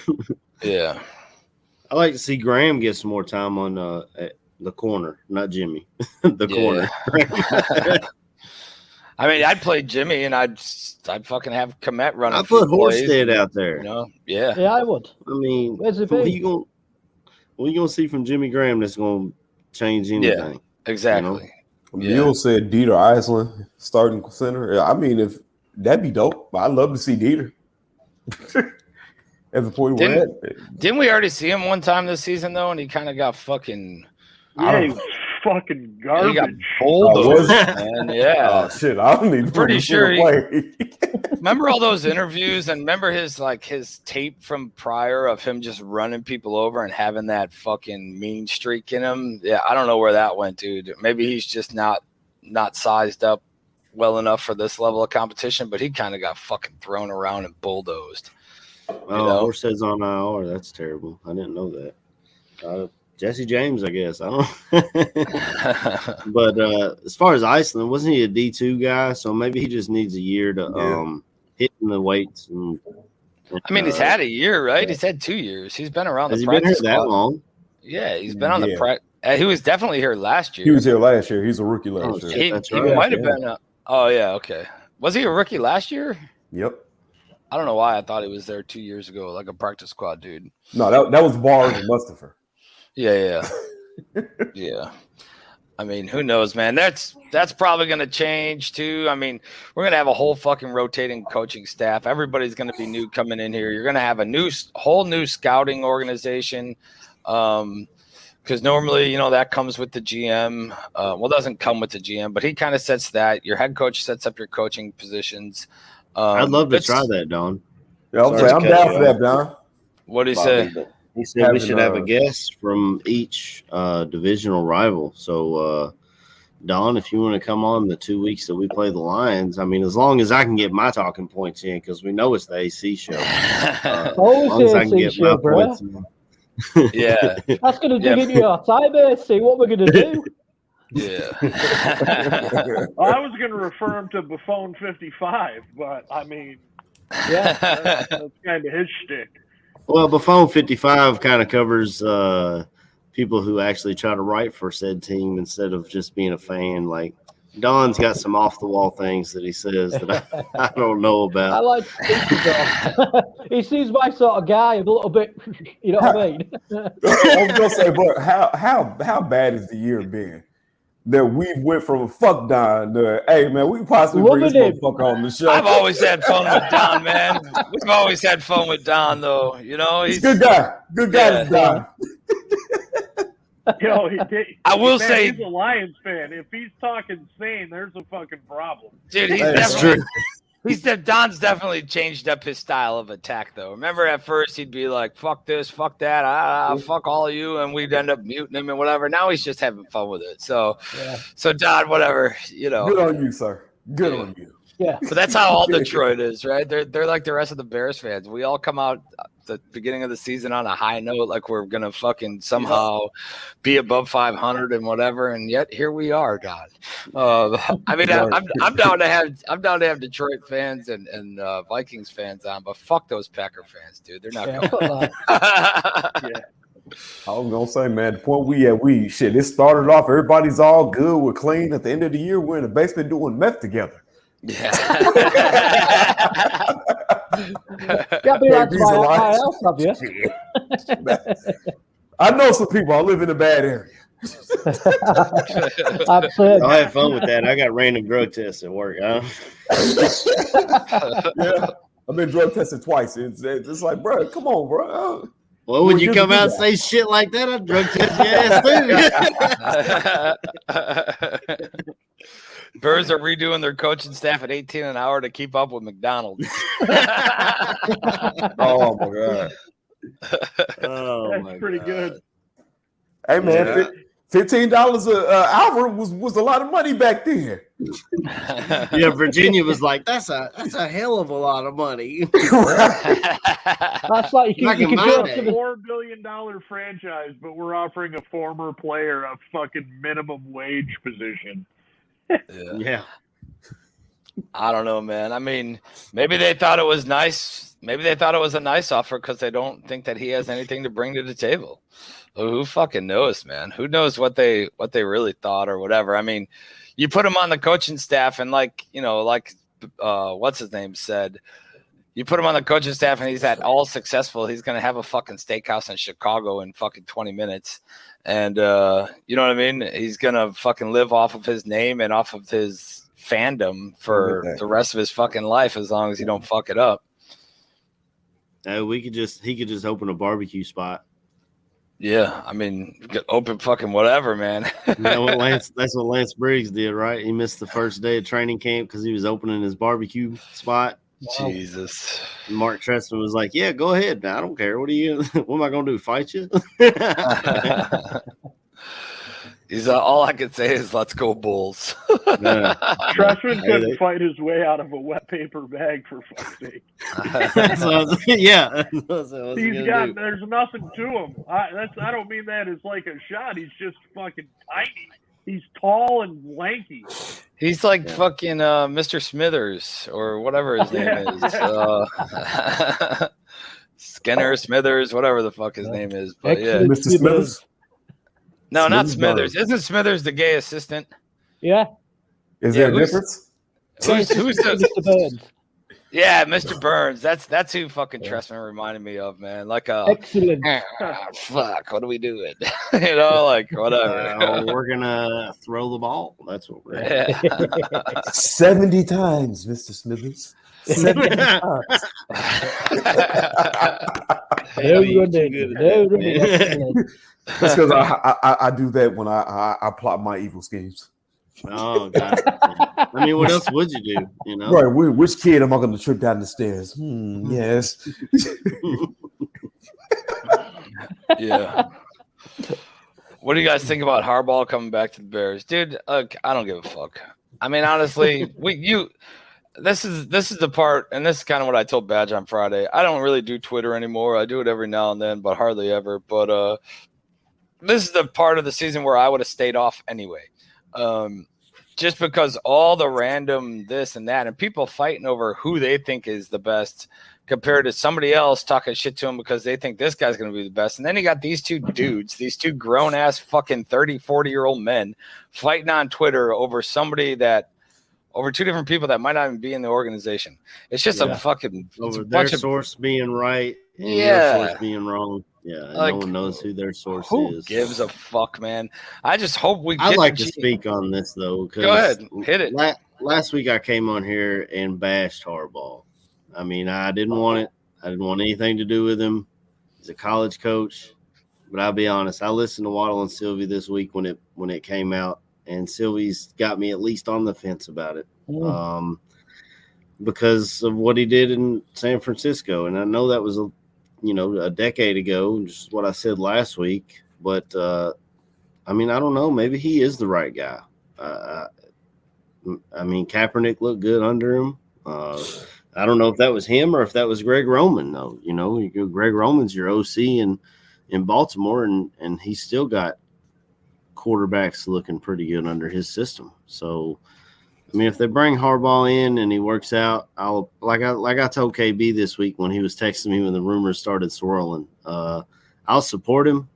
Yeah. I like to see Graham get some more time on the corner, not Jimmy. The corner. I mean, I'd play Jimmy, and I'd fucking have Komet running. I put Horsted out there. You know, yeah, I would. I mean, where's it what been? you gonna see from Jimmy Graham that's gonna change anything? Yeah, exactly. You Neil said Dieter Iceland starting center. I mean, if that'd be dope. I'd love to see Dieter. As a point didn't we already see him one time this season though, and he kind of got fucking. Yeah, he was fucking garbage. He got bulldozed, man. Yeah. Oh shit! I don't even pretty sure. Play. Remember all those interviews, and remember his tape from prior of him just running people over and having that fucking mean streak in him. Yeah, I don't know where that went, dude. Maybe he's just not sized up well enough for this level of competition, but he kind of got fucking thrown around and bulldozed. Horsehead's on IR. That's terrible. I didn't know that. Jesse James, I guess. I don't. But as far as Iceland, wasn't he a D2 guy? So maybe he just needs a year to hit in the weights. I mean, he's had a year, right? He's had 2 years. He's been around Has the he been practice here that squad. long? Yeah, he's been on the practice. He was definitely here last year. He was here last year. He's a rookie last year. He might have been. Oh yeah, okay. Was he a rookie last year? Yep. I don't know why I thought he was there 2 years ago, like a practice squad dude. No, that was Bars and Mustafa. Yeah. Yeah. I mean, who knows, man? That's probably going to change too. I mean, we're going to have a whole fucking rotating coaching staff. Everybody's going to be new coming in here. You're going to have a whole new scouting organization. Because normally, that comes with the GM. It doesn't come with the GM, but he kind of sets that. Your head coach sets up your coaching positions. I'd love to try that, Don. Yeah, I'm down for that, Don. What did he say? He said we should have a guest from each divisional rival. So, Don, if you want to come on the 2 weeks that we play the Lions, I mean, as long as I can get my talking points in, because we know it's the AC show. Always the AC show, bro. Yeah. That's going to dig into your time, AC. What we're going to do. Yeah. I was going to refer him to Buffon 55, but I mean, that's kind of his shtick. Well, Buffon 55 kind of covers people who actually try to write for said team instead of just being a fan. Like, Don's got some off-the-wall things that he says that I don't know about. I like Don. He seems my sort of guy, a little bit, you know what I mean? I was going to say, but how bad has the year been? That we went from fuck Don to, hey, man, we possibly bring this motherfucker on the show. I've always had fun with Don, man. We've always had fun with Don, though. He's a good guy. Good guy, Don. I will say he's a Lions fan. If he's talking sane, there's a fucking problem. Dude, Don's definitely changed up his style of attack, though. Remember, at first he'd be like, "Fuck this, fuck that, fuck all of you," and we'd end up muting him and whatever. Now he's just having fun with it. So Don, whatever, Good on you, sir. Good on you. Yeah, but that's how all Detroit is, right? They're like the rest of the Bears fans. We all come out the beginning of the season on a high note, like we're gonna fucking somehow be above 500 and whatever, and yet here we are, God. I mean, I'm down to have Detroit fans and Vikings fans on, but fuck those Packer fans, dude. They're not going. I was gonna say, man, the point it started off. Everybody's all good. We're clean. At the end of the year, we're in the basement doing meth together. Yeah. Can't be that to my house, have you? I know some people. I live in a bad area. Absolutely. I had fun with that. I got random drug tests at work. Yeah, I've been drug tested twice. It's like, bro, come on, bro. Well, when you come out and say shit like that, I drug test your ass too. Bears are redoing their coaching staff at 18 an hour to keep up with McDonald's. Oh my god! That's pretty good. Hey man, $15 an hour was a lot of money back then. Yeah, Virginia was like, that's a hell of a lot of money. That's like you can go to the $4 billion franchise, but we're offering a former player a fucking minimum wage position. Yeah. I don't know, man. I mean, maybe they thought it was nice. Maybe they thought it was a nice offer because they don't think that he has anything to bring to the table. Who fucking knows, man? Who knows what they really thought or whatever? I mean, you put him on the coaching staff, and like what's his name said, you put him on the coaching staff, and he's at all successful. He's gonna have a fucking steakhouse in Chicago in fucking 20 minutes, and you know what I mean? He's gonna fucking live off of his name and off of his fandom for the rest of his fucking life, as long as he don't fuck it up. He could just open a barbecue spot. Yeah, I mean, open fucking whatever, man. That's what Lance Briggs did, right? He missed the first day of training camp because he was opening his barbecue spot. Wow. Jesus. And Mark Trestman was like, "Yeah, go ahead. I don't care. What am I going to do? Fight you?" He's all I can say is "Let's go Bulls." Trestman couldn't fight his way out of a wet paper bag, for fuck's sake. Yeah, there's nothing to him. I don't mean that as like a shot. He's just fucking tiny. He's tall and lanky. He's like fucking Mr. Smithers or whatever his name is. Skinner Smithers, whatever the fuck his name is. But yeah, Mr. Smithers. No, not Smithers. Isn't Smithers the gay assistant? Yeah. Is there a difference? Who's Mr. Burns? Yeah, Mr. Burns. That's who fucking Trestman reminded me of, man. Like Excellent. Fuck, what are we doing? You know, like whatever. We're gonna throw the ball. That's what we're doing. 70 times, Mr. Smithers. 70 times. No running. That's because I do that when I plot my evil schemes. Oh God! I mean, what else would you do? You know, right? Which kid am I going to trip down the stairs? Yes. Yeah. What do you guys think about Harbaugh coming back to the Bears, dude? I don't give a fuck. I mean, honestly, This is the part, and this is kind of what I told Badge on Friday. I don't really do Twitter anymore. I do it every now and then, but hardly ever. But this is the part of the season where I would have stayed off anyway. Just because all the random this and that, and people fighting over who they think is the best compared to somebody else talking shit to them because they think this guy's going to be the best. And then you got these two dudes, these two grown-ass fucking 30, 40-year-old men fighting on Twitter over somebody that over two different people that might not even be in the organization. It's just a fucking over their source being right and their source being wrong. Yeah, like, no one knows who their source is. Who gives a fuck, man? I just hope we get I'd like to speak on this, though. Go ahead. Hit it. Last week I came on here and bashed Harbaugh. I mean, I didn't want it. I didn't want anything to do with him. He's a college coach. But I'll be honest, I listened to Waddle and Sylvie this week when it came out, and Sylvie's got me at least on the fence about it. Because of what he did in San Francisco. And I know that was a decade ago, just what I said last week. But, I mean, I don't know. Maybe he is the right guy. I mean, Kaepernick looked good under him. I don't know if that was him or if that was Greg Roman, though. You know, Greg Roman's your OC in Baltimore, and he's still got quarterbacks looking pretty good under his system. So, I mean, if they bring Harbaugh in and he works out, I'll like I told KB this week when he was texting me when the rumors started swirling. I'll support him,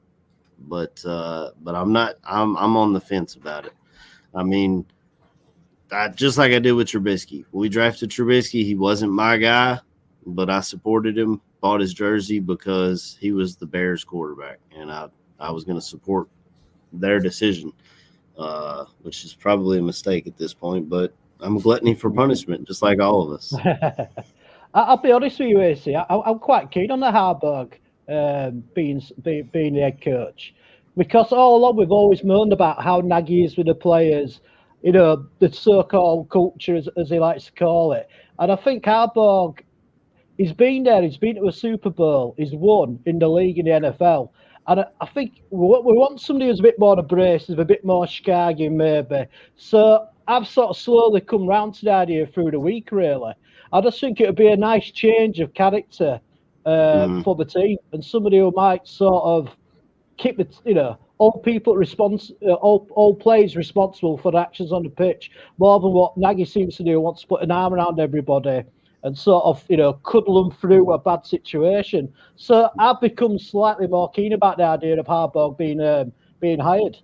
but I'm not. I'm on the fence about it. I mean, just like I did with Trubisky. When we drafted Trubisky, he wasn't my guy, but I supported him, bought his jersey because he was the Bears quarterback, and I was going to support their decision. Which is probably a mistake at this point, but I'm a gluttony for punishment, just like all of us. I'll be honest with you, AC. I'm quite keen on the Harbaugh being the head coach, because all along we've always moaned about how Nagy is with the players, you know, the so-called culture, as he likes to call it. And I think Harbaugh, he's been there, he's been to a Super Bowl, he's won in the league in the NFL. And I think we want somebody who's a bit more abrasive, a bit more Chicago maybe. So I've sort of slowly come round to the idea through the week, really. I just think it would be a nice change of character for the team, and somebody who might sort of keep the, all people all players responsible for actions on the pitch, more than what Nagy seems to do, wants to put an arm around everybody and sort of, cuddle them through a bad situation. So I've become slightly more keen about the idea of Harbaugh being hired.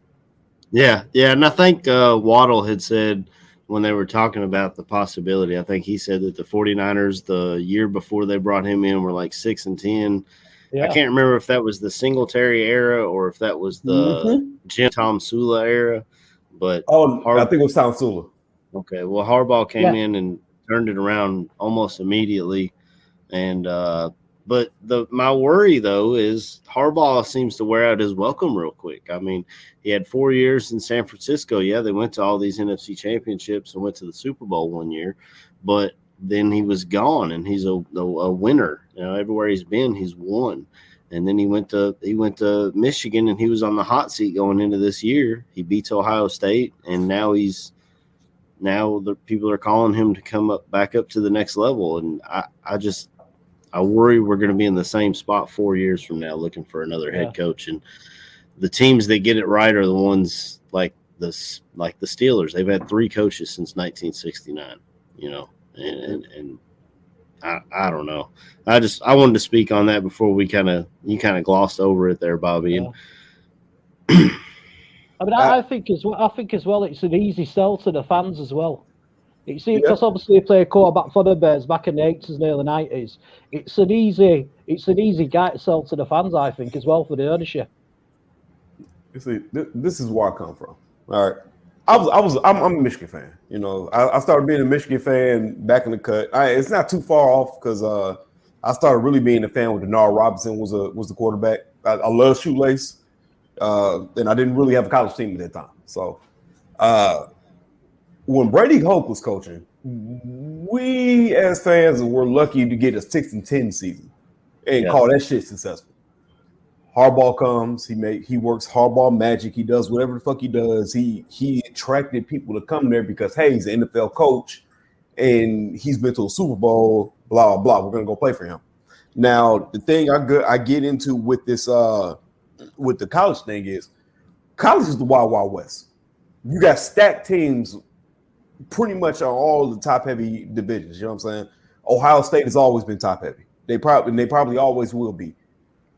Yeah, and I think Waddle had said when they were talking about the possibility, I think he said that the 49ers the year before they brought him in were like 6-10. Yeah. I can't remember if that was the Singletary era or if that was the Jim Tom Sula era. But I think it was Tom Sula. Okay, well, Harbaugh came in and turned it around almost immediately. And but my worry, though, is Harbaugh seems to wear out his welcome real quick. I mean, he had 4 years in San Francisco. Yeah, they went to all these NFC championships and went to the Super Bowl one year. But then he was gone, and he's a winner. Everywhere he's been, he's won. And then he went to Michigan, and he was on the hot seat going into this year. He beats Ohio State, and now the people are calling him to come back up to the next level. And I worry we're going to be in the same spot 4 years from now looking for another head coach. And the teams that get it right are the ones like the Steelers. They've had 3 coaches since 1969, and I don't know. I wanted to speak on that before you kind of glossed over it there, Bobby. Yeah. I mean, I think as well, it's an easy sell to the fans as well. Because obviously he played quarterback for the Bears back in the 80s and early 90s. It's an easy guy to sell to the fans, I think, as well for the ownership. You see, this is where I come from. All right, I'm a Michigan fan. I started being a Michigan fan back in the cut. It's not too far off because I started really being a fan when Denard Robinson was the quarterback. I love Shoelace, and I didn't really have a college team at that time. So when Brady Hoke was coaching, we as fans were lucky to get a 6-10 season and call that shit successful. Harbaugh comes, he works Harbaugh magic. He does whatever the fuck he does. He attracted people to come there because, hey, he's an NFL coach and he's been to a Super Bowl, blah, blah. We're going to go play for him. Now, the thing I get into with this with the college thing is college is the Wild Wild West. You got stacked teams pretty much on all the top-heavy divisions. You know what I'm saying? Ohio State has always been top-heavy. They probably always will be.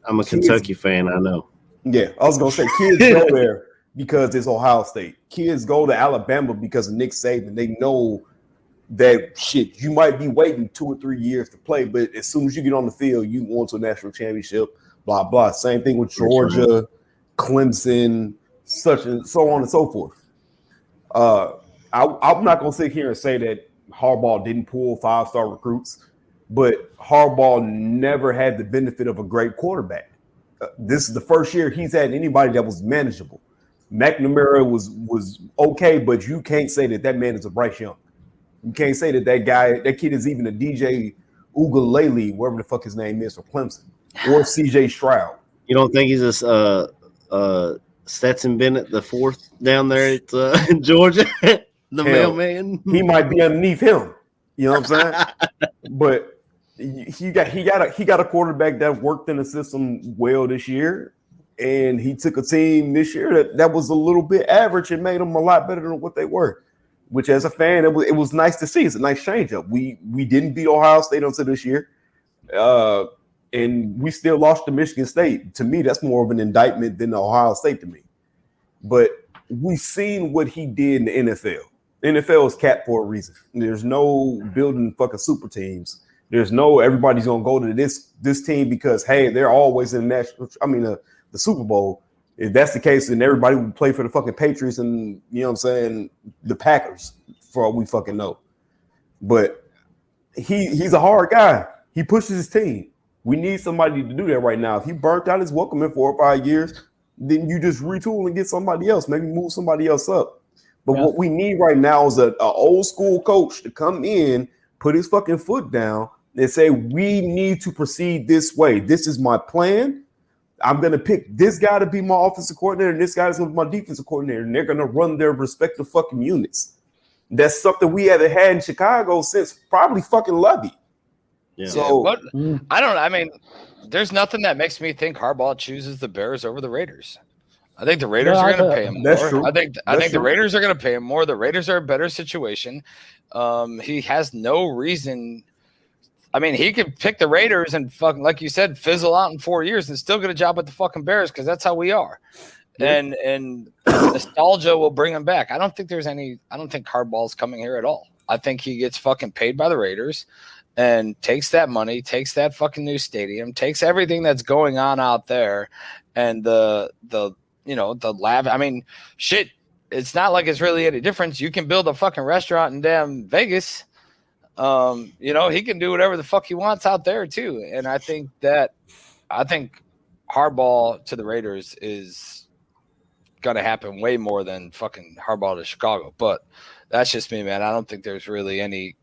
I'm a Kentucky fan, I know. Yeah, I was going to say kids go there because it's Ohio State. Kids go to Alabama because of Nick Saban. They know that shit, you might be waiting 2 or 3 years to play, but as soon as you get on the field, you go into a national championship, blah, blah. Same thing with Georgia, Clemson, such and so on and so forth. I'm not going to sit here and say that Harbaugh didn't pull 5-star recruits, but Harbaugh never had the benefit of a great quarterback. This is the first year he's had anybody that was manageable. McNamara was okay, but you can't say that man is a Bryce Young. You can't say that kid is even a DJ Ugalele, wherever the fuck his name is for Clemson, or CJ Stroud. You don't think he's a Stetson Bennett the fourth down there at Georgia? The mailman. He might be underneath him. You know what I'm saying? But he got a quarterback that worked in the system well this year, and he took a team this year that was a little bit average and made them a lot better than what they were. Which, as a fan, it was nice to see. It's a nice change up. We didn't beat Ohio State until this year, and we still lost to Michigan State. To me, that's more of an indictment than Ohio State to me. But we've seen what he did in the NFL. NFL is capped for a reason. There's no building fucking super teams. There's no everybody's gonna go to this team because hey, they're always in the Super Bowl. If that's the case, then everybody would play for the fucking Patriots and you know what I'm saying, the Packers for all we fucking know. But he's a hard guy. He pushes his team. We need somebody to do that right now. If he burnt out his welcome in 4 or 5 years, then you just retool and get somebody else. Maybe move somebody else up. But what we need right now is an old school coach to come in, put his fucking foot down, and say, we need to proceed this way. This is my plan. I'm going to pick this guy to be my offensive coordinator, and this guy is going to be my defensive coordinator, and they're going to run their respective fucking units. That's something we haven't had in Chicago since probably fucking Lovey. Yeah. So I mean, there's nothing that makes me think Harbaugh chooses the Bears over the Raiders. I think the Raiders are going to pay him more. That's true. I think the Raiders are going to pay him more. The Raiders are a better situation. He has no reason I mean, he could pick the Raiders and fucking, like you said, fizzle out in 4 years and still get a job with the fucking Bears because that's how we are. Yeah. And nostalgia will bring him back. I don't think Hardball's coming here at all. I think he gets fucking paid by the Raiders and takes that money, takes that fucking new stadium, takes everything that's going on out there, and the lab. I mean, shit. It's not like it's really any difference. You can build a fucking restaurant in damn Vegas. He can do whatever the fuck he wants out there too. And I think Hardball to the Raiders is gonna happen way more than fucking Hardball to Chicago. But that's just me, man. I don't think there's really any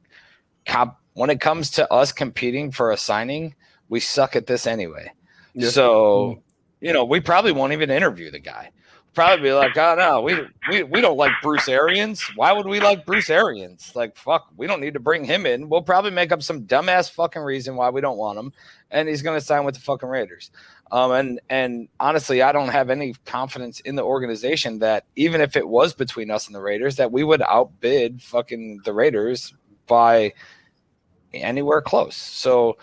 when it comes to us competing for a signing. We suck at this anyway. Yeah. So, we probably won't even interview the guy. Probably be like, oh no, we don't like Bruce Arians. Why would we like Bruce Arians? Like, fuck, we don't need to bring him in. We'll probably make up some dumbass fucking reason why we don't want him, and he's gonna sign with the fucking Raiders. And honestly, I don't have any confidence in the organization that even if it was between us and the Raiders, that we would outbid fucking the Raiders by anywhere close. So,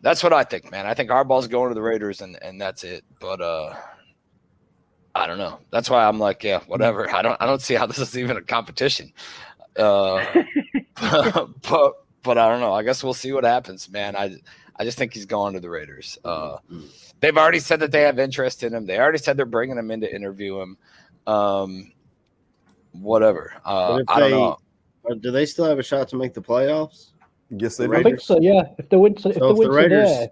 that's what I think, man. I think Hardball's going to the Raiders, and that's it. But I don't know. That's why I'm like, yeah, whatever. I don't see how this is even a competition. But I don't know. I guess we'll see what happens, man. I just think he's going to the Raiders. They've already said that they have interest in him. They already said they're bringing him in to interview him. Whatever. I don't know. Do they still have a shot to make the playoffs? Yes, they do. I think so. Yeah. If the wins are there.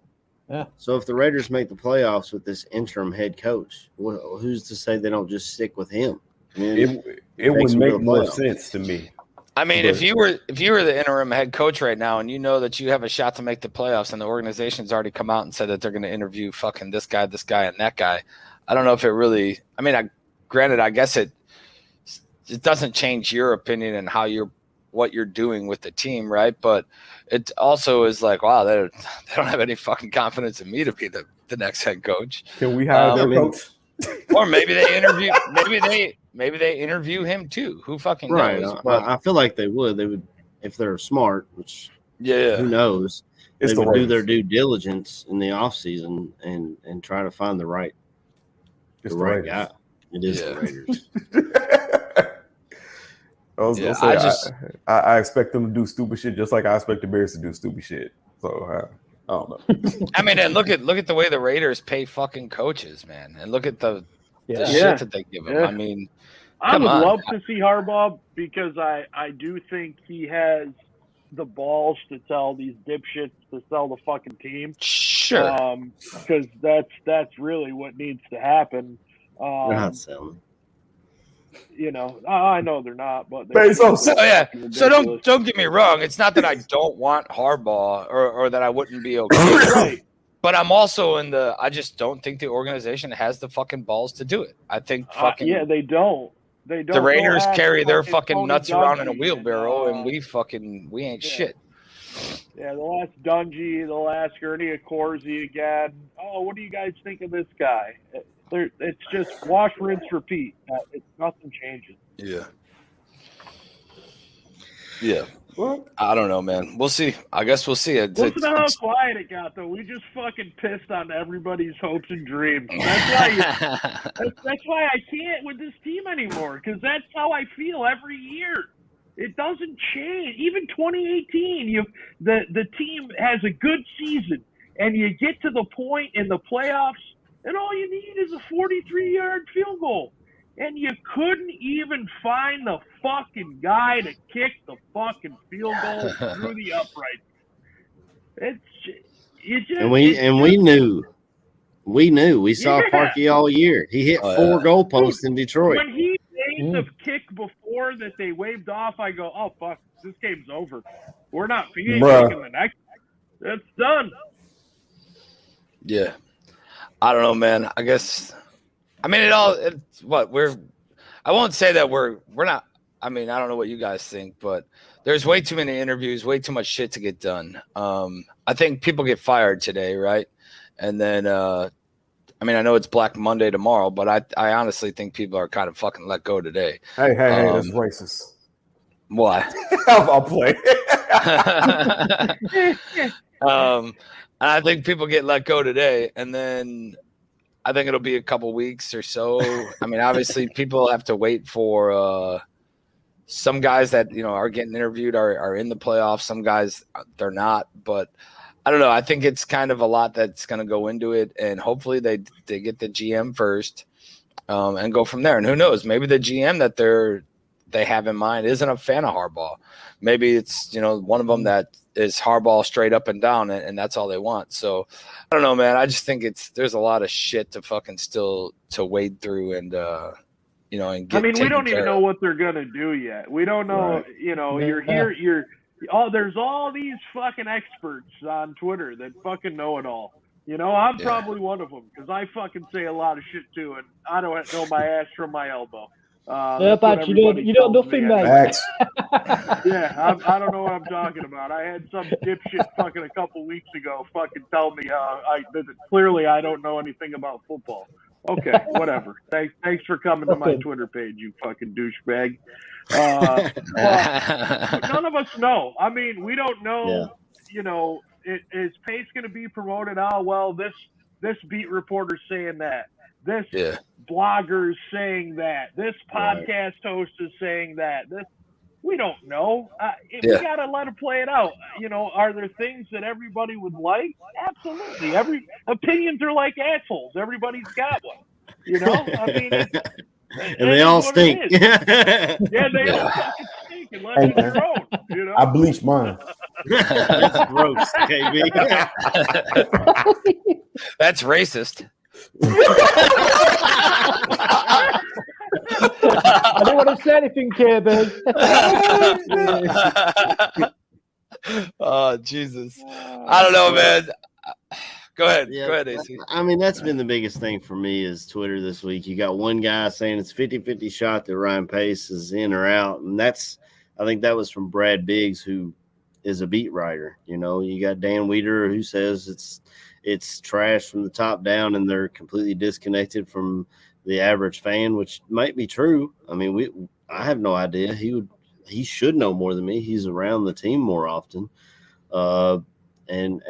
Yeah. So if the Raiders make the playoffs with this interim head coach, who's to say they don't just stick with him? I mean, it would make more sense to me. I mean, if you were the interim head coach right now, and you know that you have a shot to make the playoffs, and the organization's already come out and said that they're going to interview fucking this guy, and that guy, I don't know if it really. I mean, granted, I guess it doesn't change your opinion and what you're doing with the team, right? But it also is like, wow, they don't have any fucking confidence in me to be the next head coach. Can we hire their coach? Or maybe they interview. Maybe they interview him too. Who fucking knows? Right. I feel like they would. They would if they're smart. Which who knows? They would do their due diligence in the off season and try to find the right guy. It is the Raiders. I expect them to do stupid shit just like I expect the Bears to do stupid shit. So I don't know. I mean, and look at the way the Raiders pay fucking coaches, man, and look at the shit that they give them. I mean, I would love to see Harbaugh because I do think he has the balls to tell these dipshits to sell the fucking team. Sure. Because that's really what needs to happen. They're not selling. I know they're not, but so don't get me wrong. It's not that I don't want Harbaugh or that I wouldn't be okay. Right. But I'm also I just don't think the organization has the fucking balls to do it. I think fucking they don't. The Raiders carry their fucking nuts around in a wheelbarrow, and we ain't shit. Yeah, the last Dungy, the last Ernie Accorsi again. Oh, what do you guys think of this guy? It's just wash, rinse, repeat. Nothing changes. Yeah. What? I don't know, man. We'll see. I guess we'll see. Listen to how quiet it got, though. We just fucking pissed on everybody's hopes and dreams. That's why I can't with this team anymore, because that's how I feel every year. It doesn't change. Even 2018, the team has a good season, and you get to the point in the playoffs, and all you need is a 43-yard field goal. And you couldn't even find the fucking guy to kick the fucking field goal through the uprights. We knew. We saw Parkey all year. He hit 4 goalposts in Detroit. When he made the kick before that they waved off, I go, oh, fuck, this game's over. We're not kicking the next. It's done. Yeah. I don't know, man. I guess – I mean, I won't say that we're not – I mean, I don't know what you guys think, but there's way too many interviews, way too much shit to get done. I think people get fired today, right? And then I know it's Black Monday tomorrow, but I honestly think people are kind of fucking let go today. Hey, that's racist. Why? I'll play. I think people get let go today, and then I think it'll be a couple weeks or so. I mean, obviously, people have to wait for some guys that are getting interviewed are in the playoffs. Some guys they're not, but I don't know. I think it's kind of a lot that's going to go into it, and hopefully they get the GM first and go from there. And who knows? Maybe the GM that they have in mind isn't a fan of Harbaugh. Maybe it's one of them that is Harbaugh straight up and down, and that's all they want. So I don't know, man. I just think there's a lot of shit to fucking still to wade through and and get. I mean, we don't even know what they're gonna do yet. We don't know. Right. There's all these fucking experts on Twitter that fucking know it all. I'm probably one of them because I fucking say a lot of shit too, and I don't know my ass from my elbow. But you know nothing, mate. Yeah, I don't know what I'm talking about. I had some dipshit fucking a couple weeks ago fucking tell me clearly I don't know anything about football. Okay, whatever. Thanks for coming to my Twitter page, you fucking douchebag. But none of us know. I mean, we don't know. Is Pace going to be promoted? Oh, well, this beat reporter's saying that. This blogger's saying that. This podcast host is saying that. We don't know. We got to let it play it out. Are there things that everybody would like? Absolutely. Opinions are like assholes. Everybody's got one. I mean, and they all stink. Yeah, they all fucking stink unless it's your own. I bleach mine. That's gross, KB. That's racist. I don't want to say anything, KB. Oh, Jesus. I don't know, man. Go ahead. Go ahead, AC. I mean, that's been the biggest thing for me is Twitter this week. You got one guy saying it's 50-50 shot that Ryan Pace is in or out. And I think that was from Brad Biggs, who is a beat writer. You got Dan Weeder, who says it's trash from the top down and they're completely disconnected from the average fan, which might be true. I mean, I have no idea. He should know more than me. He's around the team more often. And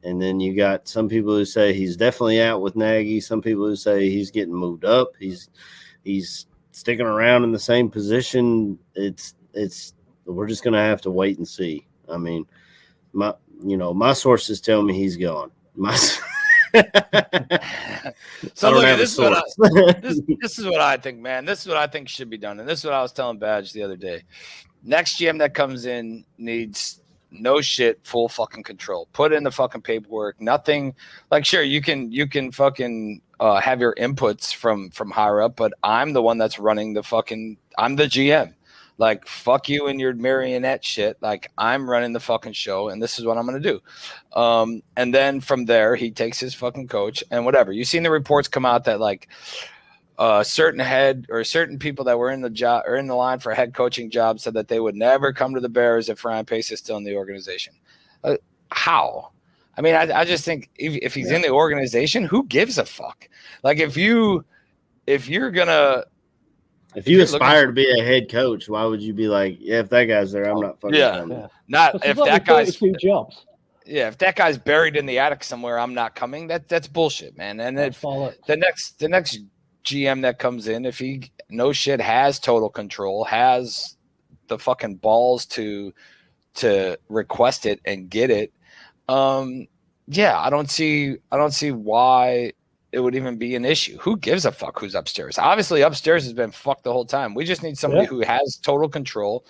then you got some people who say he's definitely out with Nagy. Some people who say he's getting moved up. He's sticking around in the same position. We're just gonna have to wait and see. I mean, my sources tell me he's gone. So look, this is what I think, man. This is what I think should be done, and this is what I was telling Badge the other day. Next GM that comes in needs no shit, full fucking control. Put in the fucking paperwork. Nothing like sure you can fucking have your inputs from higher up, but I'm the one that's running I'm the GM. Like, fuck you and your marionette shit. Like, I'm running the fucking show, and this is what I'm going to do. And then from there, he takes his fucking coach and whatever. You've seen the reports come out that, like, certain people that were in the job or in the line for a head coaching job said that they would never come to the Bears if Ryan Pace is still in the organization. How? I mean, I just think if he's in the organization, who gives a fuck? Like, if you're going to – if you aspire to be a head coach, why would you be like, if that guy's there, I'm not fucking coming. Not if that guy's jobs. Yeah, if that guy's buried in the attic somewhere, I'm not coming. That's bullshit, man. And if the next GM that comes in, if he no shit has total control, has the fucking balls to request it and get it, I don't see why it would even be an issue. Who gives a fuck who's upstairs? Obviously, upstairs has been fucked the whole time. We just need somebody who has total control.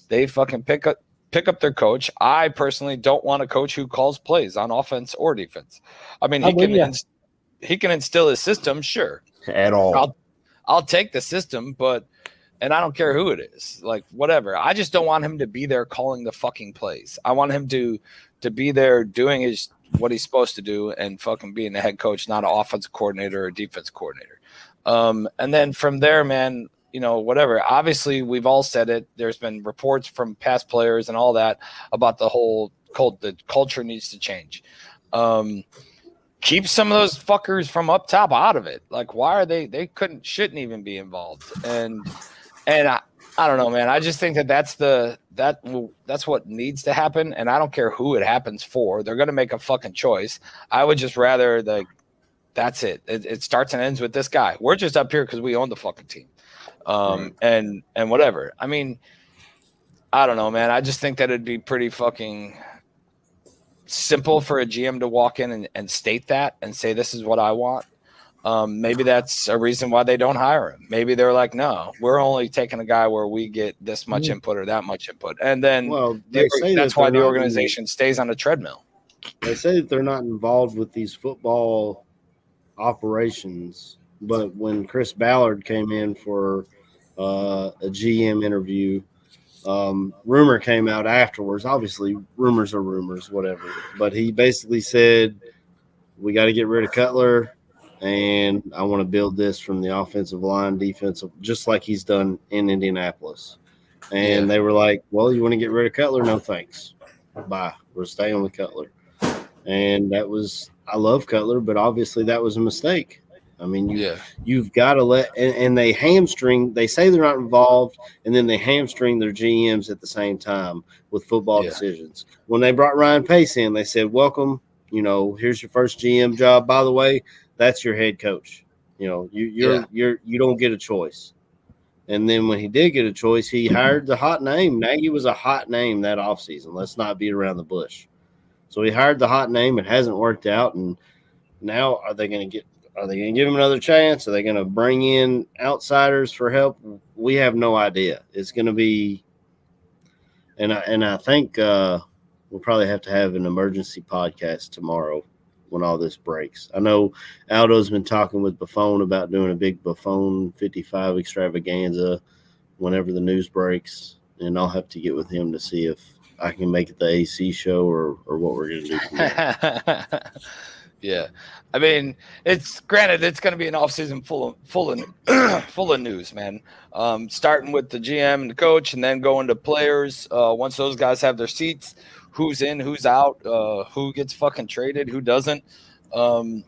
They fucking pick up their coach. I personally don't want a coach who calls plays on offense or defense. I mean, he can instill his system, sure. At all. I'll take the system, and I don't care who it is. Like, whatever. I just don't want him to be there calling the fucking plays. I want him to be there doing what he's supposed to do and fucking being the head coach, not an offensive coordinator or defense coordinator. And then from there, man, whatever. Obviously, we've all said it. There's been reports from past players and all that about the whole the culture needs to change. Keep some of those fuckers from up top out of it. Like, why are they shouldn't even be involved. And I don't know, man. I just think that's what needs to happen, and I don't care who it happens for. They're gonna make a fucking choice. I would just rather that's it. It starts and ends with this guy. We're just up here because we own the fucking team, and whatever. I mean, I don't know, man. I just think that it'd be pretty fucking simple for a GM to walk in and state that and say, "This is what I want." Maybe that's a reason why they don't hire him. Maybe they're like, no, we're only taking a guy where we get this much input or that much input. And then that's why the organization stays on a treadmill. They say that they're not involved with these football operations. But when Chris Ballard came in for a GM interview, rumor came out afterwards. Obviously, rumors are rumors, whatever. But he basically said, we got to get rid of Cutler. And I want to build this from the offensive line, defensive, just like he's done in Indianapolis. And they were like, well, you want to get rid of Cutler? No, thanks. Bye. We're staying with Cutler. And I love Cutler, but obviously that was a mistake. I mean, you've got to and they hamstring, they say they're not involved, and then they hamstring their GMs at the same time with football decisions. When they brought Ryan Pace in, they said, welcome, here's your first GM job. By the way, that's your head coach. You don't get a choice. And then when he did get a choice, he hired the hot name. Nagy was a hot name that offseason. Let's not beat around the bush. So he hired the hot name. It hasn't worked out. And now are they going to give him another chance? Are they going to bring in outsiders for help? We have no idea. It's going to be, and I think we'll probably have to have an emergency podcast tomorrow when all this breaks. I know Aldo's been talking with Buffon about doing a big Buffon 55 extravaganza whenever the news breaks, and I'll have to get with him to see if I can make it the AC show or what we're going to do from there. Yeah. I mean, it's going to be an offseason full of news, man. Starting with the GM and the coach, and then going to players. Once those guys have their seats, who's in, who's out, who gets fucking traded, who doesn't, and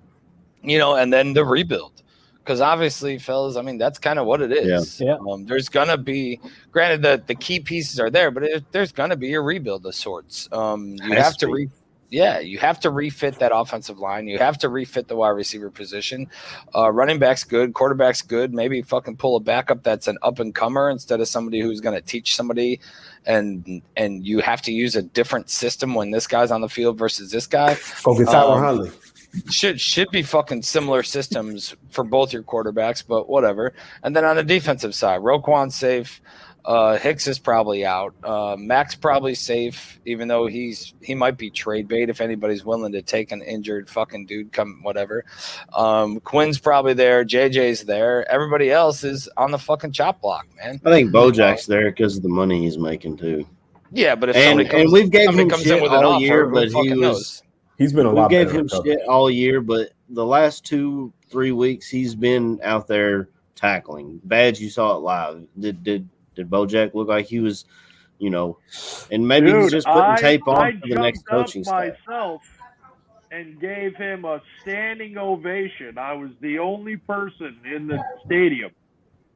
then the rebuild. Because obviously, fellas, I mean, that's kind of what it is. Yeah. There's going to be, granted that the key pieces are there, but there's going to be a rebuild of sorts. You have to refit that offensive line. You have to refit the wide receiver position. Running back's good. Quarterback's good. Maybe fucking pull a backup that's an up-and-comer instead of somebody who's going to teach somebody. And you have to use a different system when this guy's on the field versus this guy. Go get Tyler Huntley. Should be fucking similar systems for both your quarterbacks, but whatever. And then on the defensive side, Roquan's safe. Hicks is probably out. Mac's probably safe, even though he might be trade bait if anybody's willing to take an injured fucking dude, come whatever. Quinn's probably there. JJ's there. Everybody else is on the fucking chop block, man. I think Bojack's there because of the money he's making too. Yeah, but if we've gave him comes shit in with an all offer, year, who but fucking knows? He's been a lot better. We gave him shit all year, but the last 2-3 weeks he's been out there tackling. Badge, you saw it live. Did Bojack look like he was, and maybe he's just putting tape on for the next coaching staff. Myself and gave him a standing ovation. I was the only person in the stadium.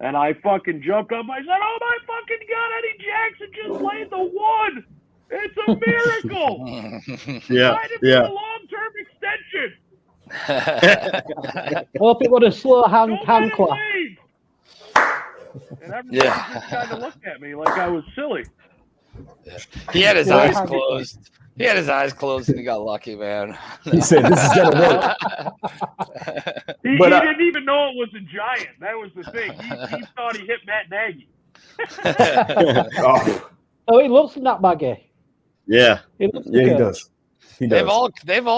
And I fucking jumped up. I said, oh my fucking God, Eddie Jackson just laid the one. It's a miracle. Yeah. A long-term extension. Hope it was a slow hand clap. And everybody just kind of looked at me like I was silly. Yeah. He had his eyes closed. He had his eyes closed and he got lucky, man. He said, this is going to work. He didn't even know it was a giant. That was the thing. He thought he hit Matt Nagy. Oh, he looks that baggy. Yeah. He does. They've all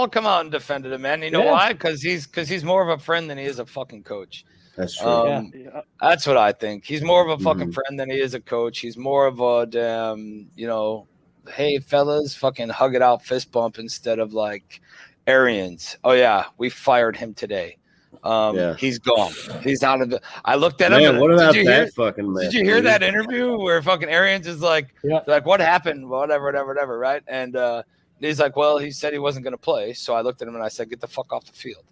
come out and defended him, man. You know why? Because he's more of a friend than he is a fucking coach. That's true. That's what I think. He's more of a fucking friend than he is a coach. He's more of a damn, hey fellas, fucking hug it out, fist bump instead of like Arians. Oh yeah, we fired him today. He's gone. He's out of the. I looked at him. What about that fucking man? Did you hear that interview where fucking Arians is like what happened? Whatever, right? And he's like, well, he said he wasn't going to play. So I looked at him and I said, get the fuck off the field.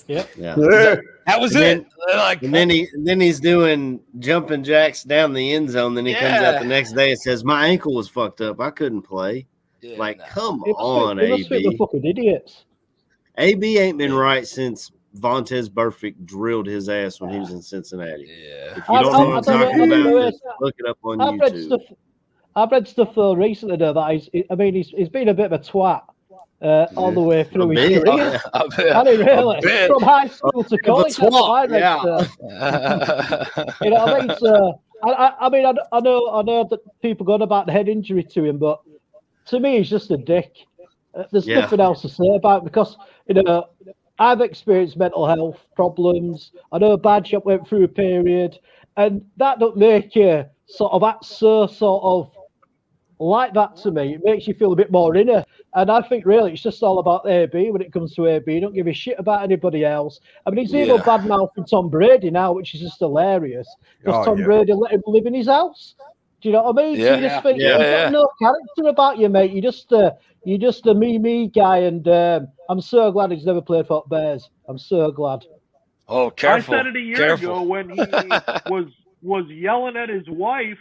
Yeah. That was And it. Like, And then he's doing jumping jacks down the end zone. Then he comes out the next day and says, "My ankle was fucked up. I couldn't play." Come on, They must think we're AB. fucking idiots. AB ain't been right since Vontez Burfict drilled his ass when he was in Cincinnati. Yeah. If you don't know what I'm talking about, just look it up on YouTube. I've read stuff recently though that he's been a bit of a twat all the way through his career. Hasn't he really? From high school to college. That's what I read. You know what I mean? So I know that people got about the head injury to him, but to me, he's just a dick. There's nothing else to say about it because I've experienced mental health problems. I know Badge went through a period, and that don't make you sort of act so sort of like that to me. It makes you feel a bit more inner. And I think really it's just all about AB when it comes to AB. You don't give a shit about anybody else. I mean, he's even bad-mouthing Tom Brady now, which is just hilarious. Because Tom Brady let him live in his house. Do you know what I mean? Yeah. So you just think you've got no character about you, mate. You're just a me guy, and I'm so glad he's never played for Bears. I'm so glad. Oh, careful! I said it a year ago when he was yelling at his wife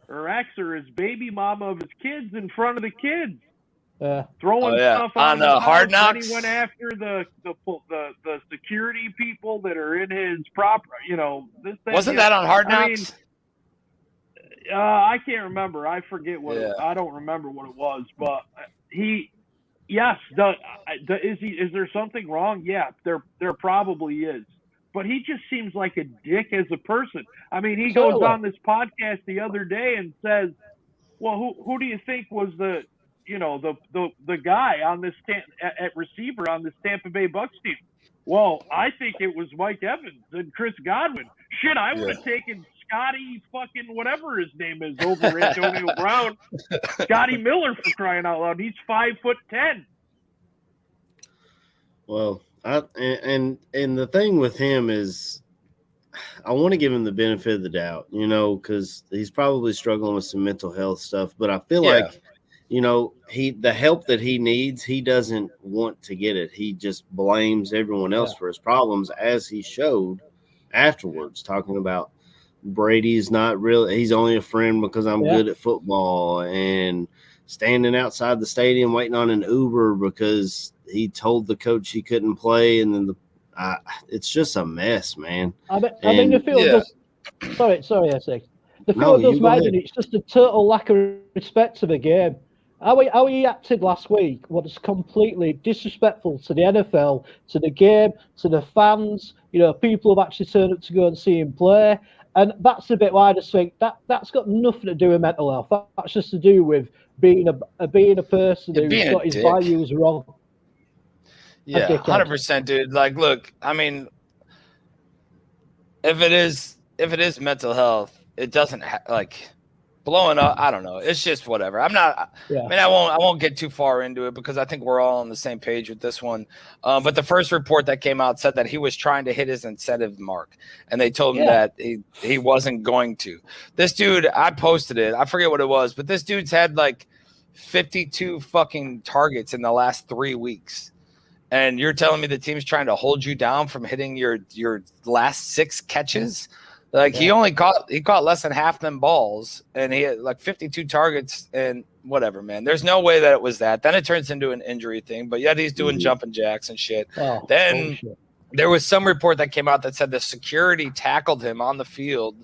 or ex or his baby mama of his kids in front of the kids, throwing stuff on the Hard Knocks. Then he went after the security people that are in his property. Wasn't that on Hard Knocks? I can't remember. I forget what. I don't remember what it was, but is there something wrong? Yeah, there probably is. But he just seems like a dick as a person. I mean, he goes on this podcast the other day and says, "Well, who do you think was the guy on this at receiver on this Tampa Bay Bucs team?" Well, I think it was Mike Evans and Chris Godwin. Shit, I would have taken Scotty fucking whatever his name is over Antonio Brown. Scotty Miller, for crying out loud. He's 5'10". Well, and the thing with him is I want to give him the benefit of the doubt, because he's probably struggling with some mental health stuff. But I feel like, the help that he needs, he doesn't want to get it. He just blames everyone else for his problems, as he showed afterwards, talking about Brady's not really, he's only a friend because I'm good at football, and standing outside the stadium waiting on an Uber because he told the coach he couldn't play, and then it's just a mess, man. I mean, the field does. Sorry, I say. The field does mind, it's just a total lack of respect to the game. How he acted last week was completely disrespectful to the NFL, to the game, to the fans. People have actually turned up to go and see him play, and that's the bit where I just think that's got nothing to do with mental health. That's just to do with being a person who's got his values wrong. Yeah, 100%, dude. Like, look, I mean, if it is mental health, it doesn't blowing up. I don't know. It's just whatever. I'm not. I mean, I won't get too far into it because I think we're all on the same page with this one. But the first report that came out said that he was trying to hit his incentive mark, and they told him that he wasn't going to. This dude, I posted it. I forget what it was, but this dude's had 52 fucking targets in the last 3 weeks. And you're telling me the team's trying to hold you down from hitting your last 6 catches? He caught less than half them balls, and he had 52 targets and whatever, man. There's no way that it was that. Then it turns into an injury thing, but yet he's doing jumping jacks and shit. Then there was some report that came out that said the security tackled him on the field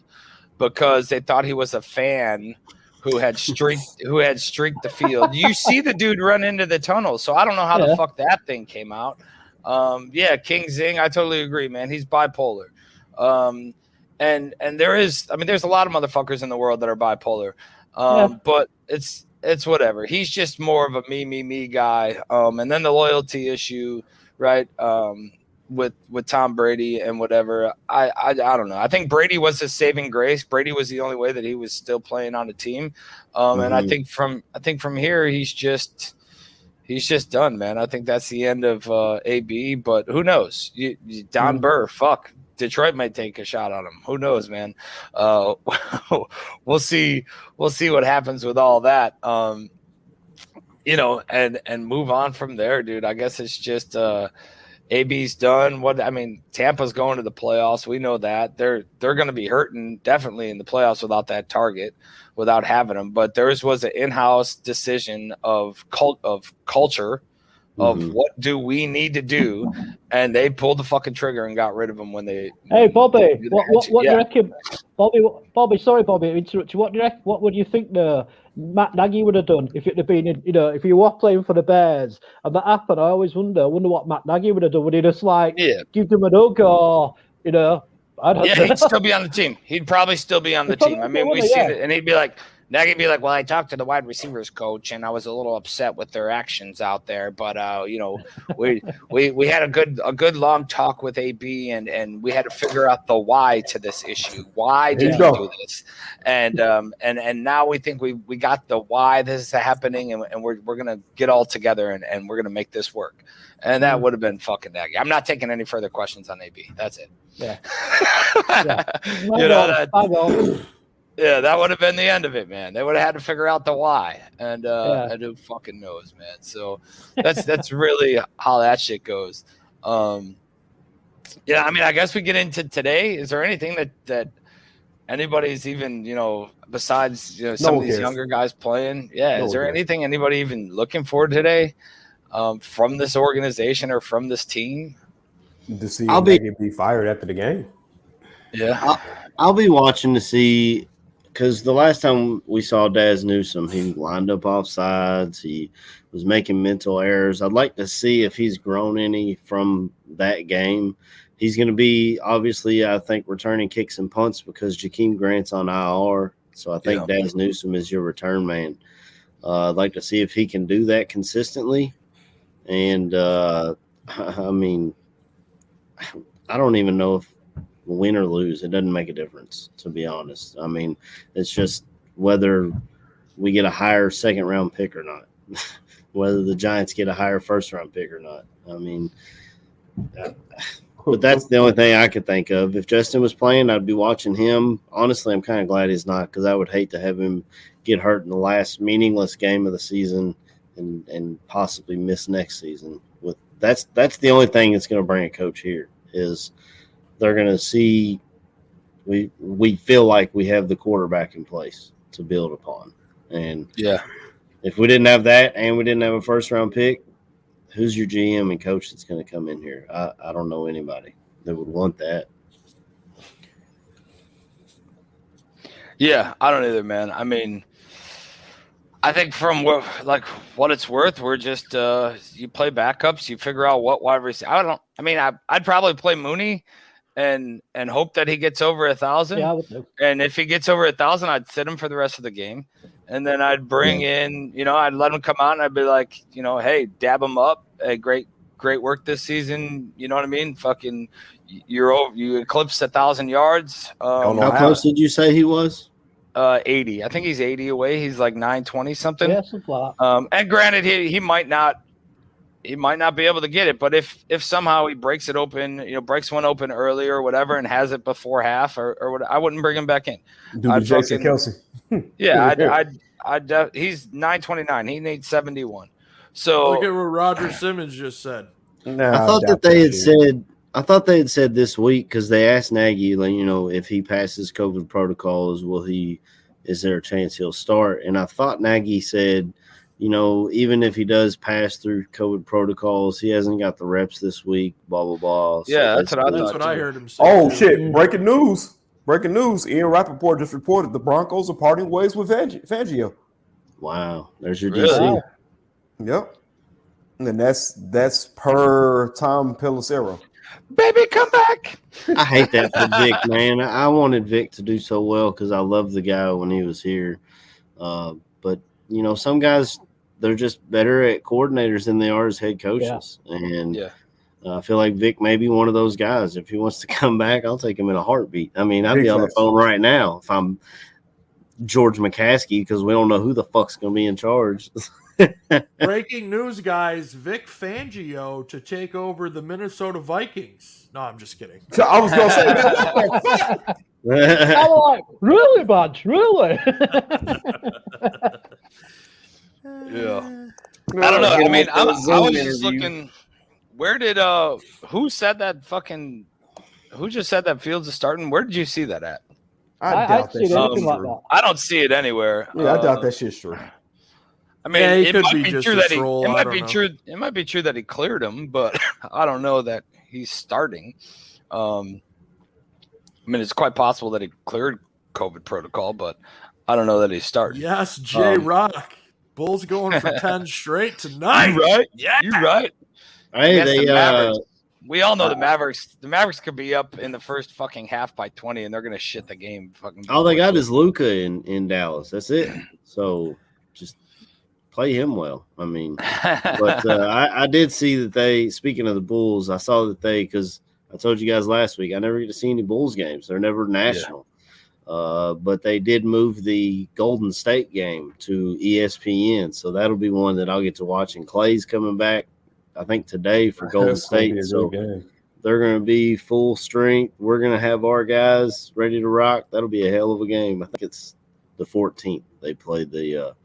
because they thought he was a fan who had streaked the field. You see the dude run into the tunnel, so I don't know how the fuck that thing came out. King Zing, I totally agree, man. He's bipolar. And there's a lot of motherfuckers in the world that are bipolar. But it's whatever. He's just more of a me guy. And then the loyalty issue, right? With Tom Brady and whatever. I don't know. I think Brady was his saving grace. Brady was the only way that he was still playing on a team. And I think from here he's just done, man. I think that's the end of AB, but who knows? Don Burr, fuck. Detroit might take a shot on him. Who knows, man? We'll see what happens with all that. And move on from there, dude. I guess it's just AB's done. Tampa's going to the playoffs. We know that they're going to be hurting definitely in the playoffs without that target, without having them. But theirs was an in-house decision of culture. Of what do we need to do, and they pulled the fucking trigger and got rid of him when they. Hey, Bobby, what do you reckon? Bobby, sorry, Bobby, interrupt you. What would you think Matt Nagy would have done if it had been, if you were playing for the Bears and that happened? I always wonder what Matt Nagy would have done. Would he just give them a hug, or I don't know? He'd still be on the team. He'd probably still be on the team. I mean, we've seen it, and he'd be like. Nagy be like, well, I talked to the wide receivers coach, and I was a little upset with their actions out there. But we had a good long talk with AB, and we had to figure out the why to this issue. Why did he do this? And now we think we got the why this is happening, and we're gonna get all together and we're gonna make this work. And that would have been fucking Nagy. I'm not taking any further questions on AB. That's it. Yeah. Yeah, that would have been the end of it, man. They would have had to figure out the why, and who fucking knows, man. So that's really how that shit goes. I guess we get into today. Is there anything that anybody's even, besides some of these younger guys playing? Yeah, is there anything anybody even looking for today from this organization or from this team? To see Nagy be fired after the game. Yeah, I'll be watching to see. Because the last time we saw Daz Newsome, he lined up off sides. He was making mental errors. I'd like to see if he's grown any from that game. He's going to be, obviously, I think, returning kicks and punts because Jakeem Grant's on IR. So I think Daz Newsome is your return man. I'd like to see if he can do that consistently. And, I don't even know if win or lose, it doesn't make a difference, to be honest. I mean, it's just whether we get a higher second round pick or not, whether the Giants get a higher first round pick or not. I mean, but that's the only thing I could think of. If Justin was playing, I'd be watching him. Honestly, I'm kind of glad he's not, because I would hate to have him get hurt in the last meaningless game of the season and possibly miss next season. That's the only thing that's going to bring a coach here is they're going to see we feel like we have the quarterback in place to build upon. And if we didn't have that and we didn't have a first-round pick, who's your GM and coach that's going to come in here? I don't know anybody that would want that. Yeah, I don't either, man. I mean, I think from what it's worth, we're just you play backups, you figure out what wide receiver. I'd probably play Mooney and hope that he gets over 1,000. Yeah, I would do. And if he gets over 1,000, I'd sit him for the rest of the game. And then I'd bring in, I'd let him come out and I'd be like, hey, dab him up. Hey, great work this season. You know what I mean? Fucking, you eclipsed 1,000 yards. How close did you say he was? 80. I think he's 80 away. He's like 920 something. Yeah, something like that. And granted, he might not be able to get it, but if somehow he breaks it open, breaks one open early or whatever, and has it before half or what, I wouldn't bring him back in. Dude, Jason Kelsey. Yeah, he's 929. He needs 71. So look at what Roger Simmons just said. No, I thought they had said this week, because they asked Nagy, if he passes COVID protocols, is there a chance he'll start? And I thought Nagy said, even if he does pass through COVID protocols, he hasn't got the reps this week, blah, blah, blah. So yeah, that's what I heard him say. Oh, shit. Breaking news. Ian Rappaport just reported the Broncos are parting ways with Fangio. Wow. There's your really? DC. Yep. And that's per Tom Pelissero. Baby, come back. I hate that for Vic, man. I wanted Vic to do so well because I loved the guy when he was here. But, some guys, they're just better at coordinators than they are as head coaches. Yeah. And I feel like Vic may be one of those guys. If he wants to come back, I'll take him in a heartbeat. I mean, I'd be on the phone right now if I'm George McCaskey, because we don't know who the fuck's going to be in charge. Breaking news, guys. Vic Fangio to take over the Minnesota Vikings. No, I'm just kidding. I was going to say that. I'm like, really, Budge? Really? Yeah. I don't know. I mean, I was just looking Where did who said that fucking? Who just said that Fields is starting? Where did you see that at? I doubt that seen anything shit's like true. that. I don't see it anywhere. Yeah, I doubt that shit's true. I mean, Yeah, he it could might be be just true a that troll, it I might don't be know. true. It might be true that he cleared him, but I don't know that he's starting. I mean, it's quite possible that he cleared COVID protocol, but I don't know that he's starting. Yes, J Rock. Bulls going for 10 straight tonight. You right? Yeah. You right? Hey, Yes, they the Mavericks. We all know the Mavericks. The Mavericks could be up in the first fucking half by 20, and they're gonna shit the game. Fucking. all they got is Luka in Dallas. That's it. So just play him well. I mean, but I did see that they. Speaking of the Bulls, I saw that because I told you guys last week I never get to see any Bulls games. They're never national. But they did move the Golden State game to ESPN, so that'll be one that I'll get to watch. And Clay's coming back, I think today for Golden State. So they're going to be full strength. We're going to have our guys ready to rock. That'll be a hell of a game. I think it's the 14th. They play the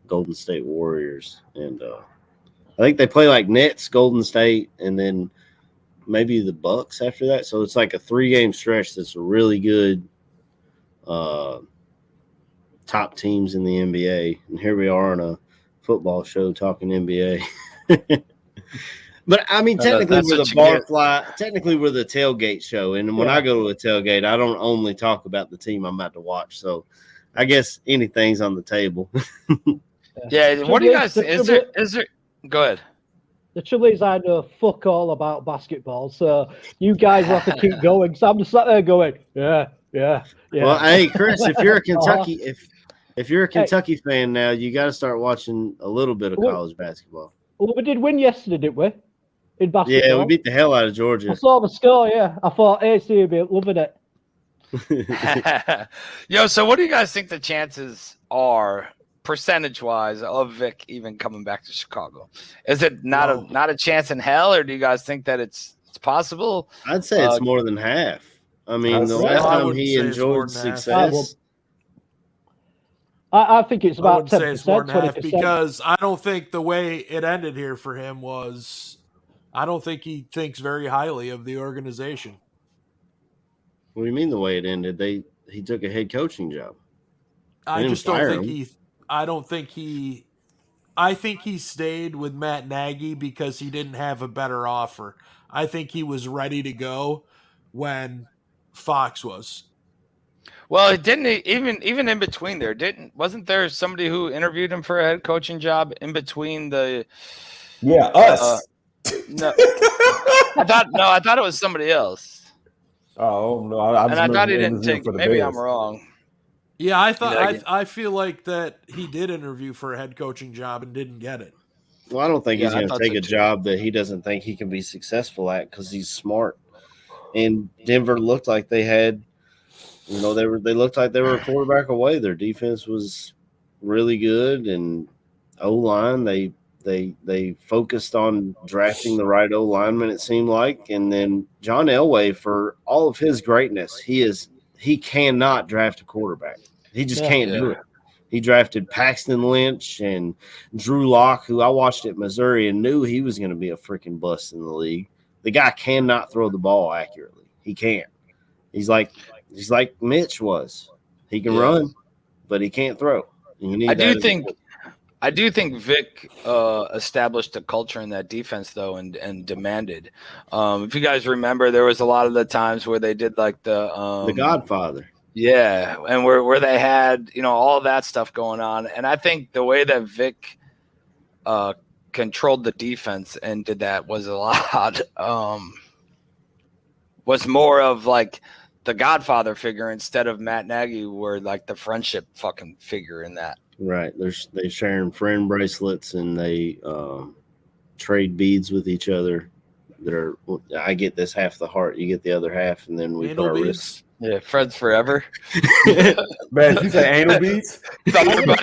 Golden State Warriors, and I think they play like Nets, Golden State, and then maybe the Bucks after that. So it's like a 3-game stretch. That's a really good. Top teams in the NBA, and here we are on a football show talking NBA. But I mean, technically we're the Barfly. Technically we're the tailgate show, and when I go to a tailgate, I don't only talk about the team I'm about to watch. So I guess anything's on the table. Yeah. What do you guys? Is there? Go ahead. The trouble is, I know fuck all about basketball, so you guys have to keep going. So I'm just sat there going, yeah. Well, hey, Chris, if you're a Kentucky, if you're a Kentucky fan now, you got to start watching a little bit of college basketball. Well, we did win yesterday, didn't we? In basketball. Yeah, we beat the hell out of Georgia. I saw the score. Yeah, I thought AC would be loving it. Yo, so what do you guys think the chances are, percentage-wise, of Vic even coming back to Chicago? Is it not a chance in hell, or do you guys think that it's possible? I'd say it's more than half. I mean, the last time he enjoyed success. I think it's about 10%, say it's more than half 20%. because I don't think the way it ended here for him was. I don't think he thinks very highly of the organization. What do you mean the way it ended? He took a head coaching job. I just don't think he. I don't think he. I think he stayed with Matt Nagy because he didn't have a better offer. I think he was ready to go when Fox was. Well, it didn't even in between there. Wasn't there somebody who interviewed him for a head coaching job in between the? Yeah, us. No, I thought it was somebody else. Oh no, I thought he didn't take. Maybe I'm wrong. Yeah, I thought I feel like that he did interview for a head coaching job and didn't get it. Well, I don't think he's going to take a job that he doesn't think he can be successful at because he's smart. And Denver looked like they had, they looked like they were a quarterback away. Their defense was really good, and O-line they focused on drafting the right O-lineman, it seemed like. And then John Elway, for all of his greatness, he cannot draft a quarterback. He just can't do it. He drafted Paxton Lynch and Drew Lock, who I watched at Missouri and knew he was going to be a freaking bust in the league. The guy cannot throw the ball accurately. He can't. He's like Mitch was. He can run, but he can't throw. I do think Vic established a culture in that defense though, and demanded. If you guys remember, there was a lot of the times where they did like the Godfather. Yeah, and where they had all that stuff going on, and I think the way that Vic controlled the defense and did that was a lot was more of like the Godfather figure instead of Matt Nagy, were like the friendship fucking figure in that. Right, they sharing friend bracelets and they trade beads with each other. I get this half the heart, you get the other half, and then we put our wrists. Yeah, friends forever. Man, you say anal beads? Anal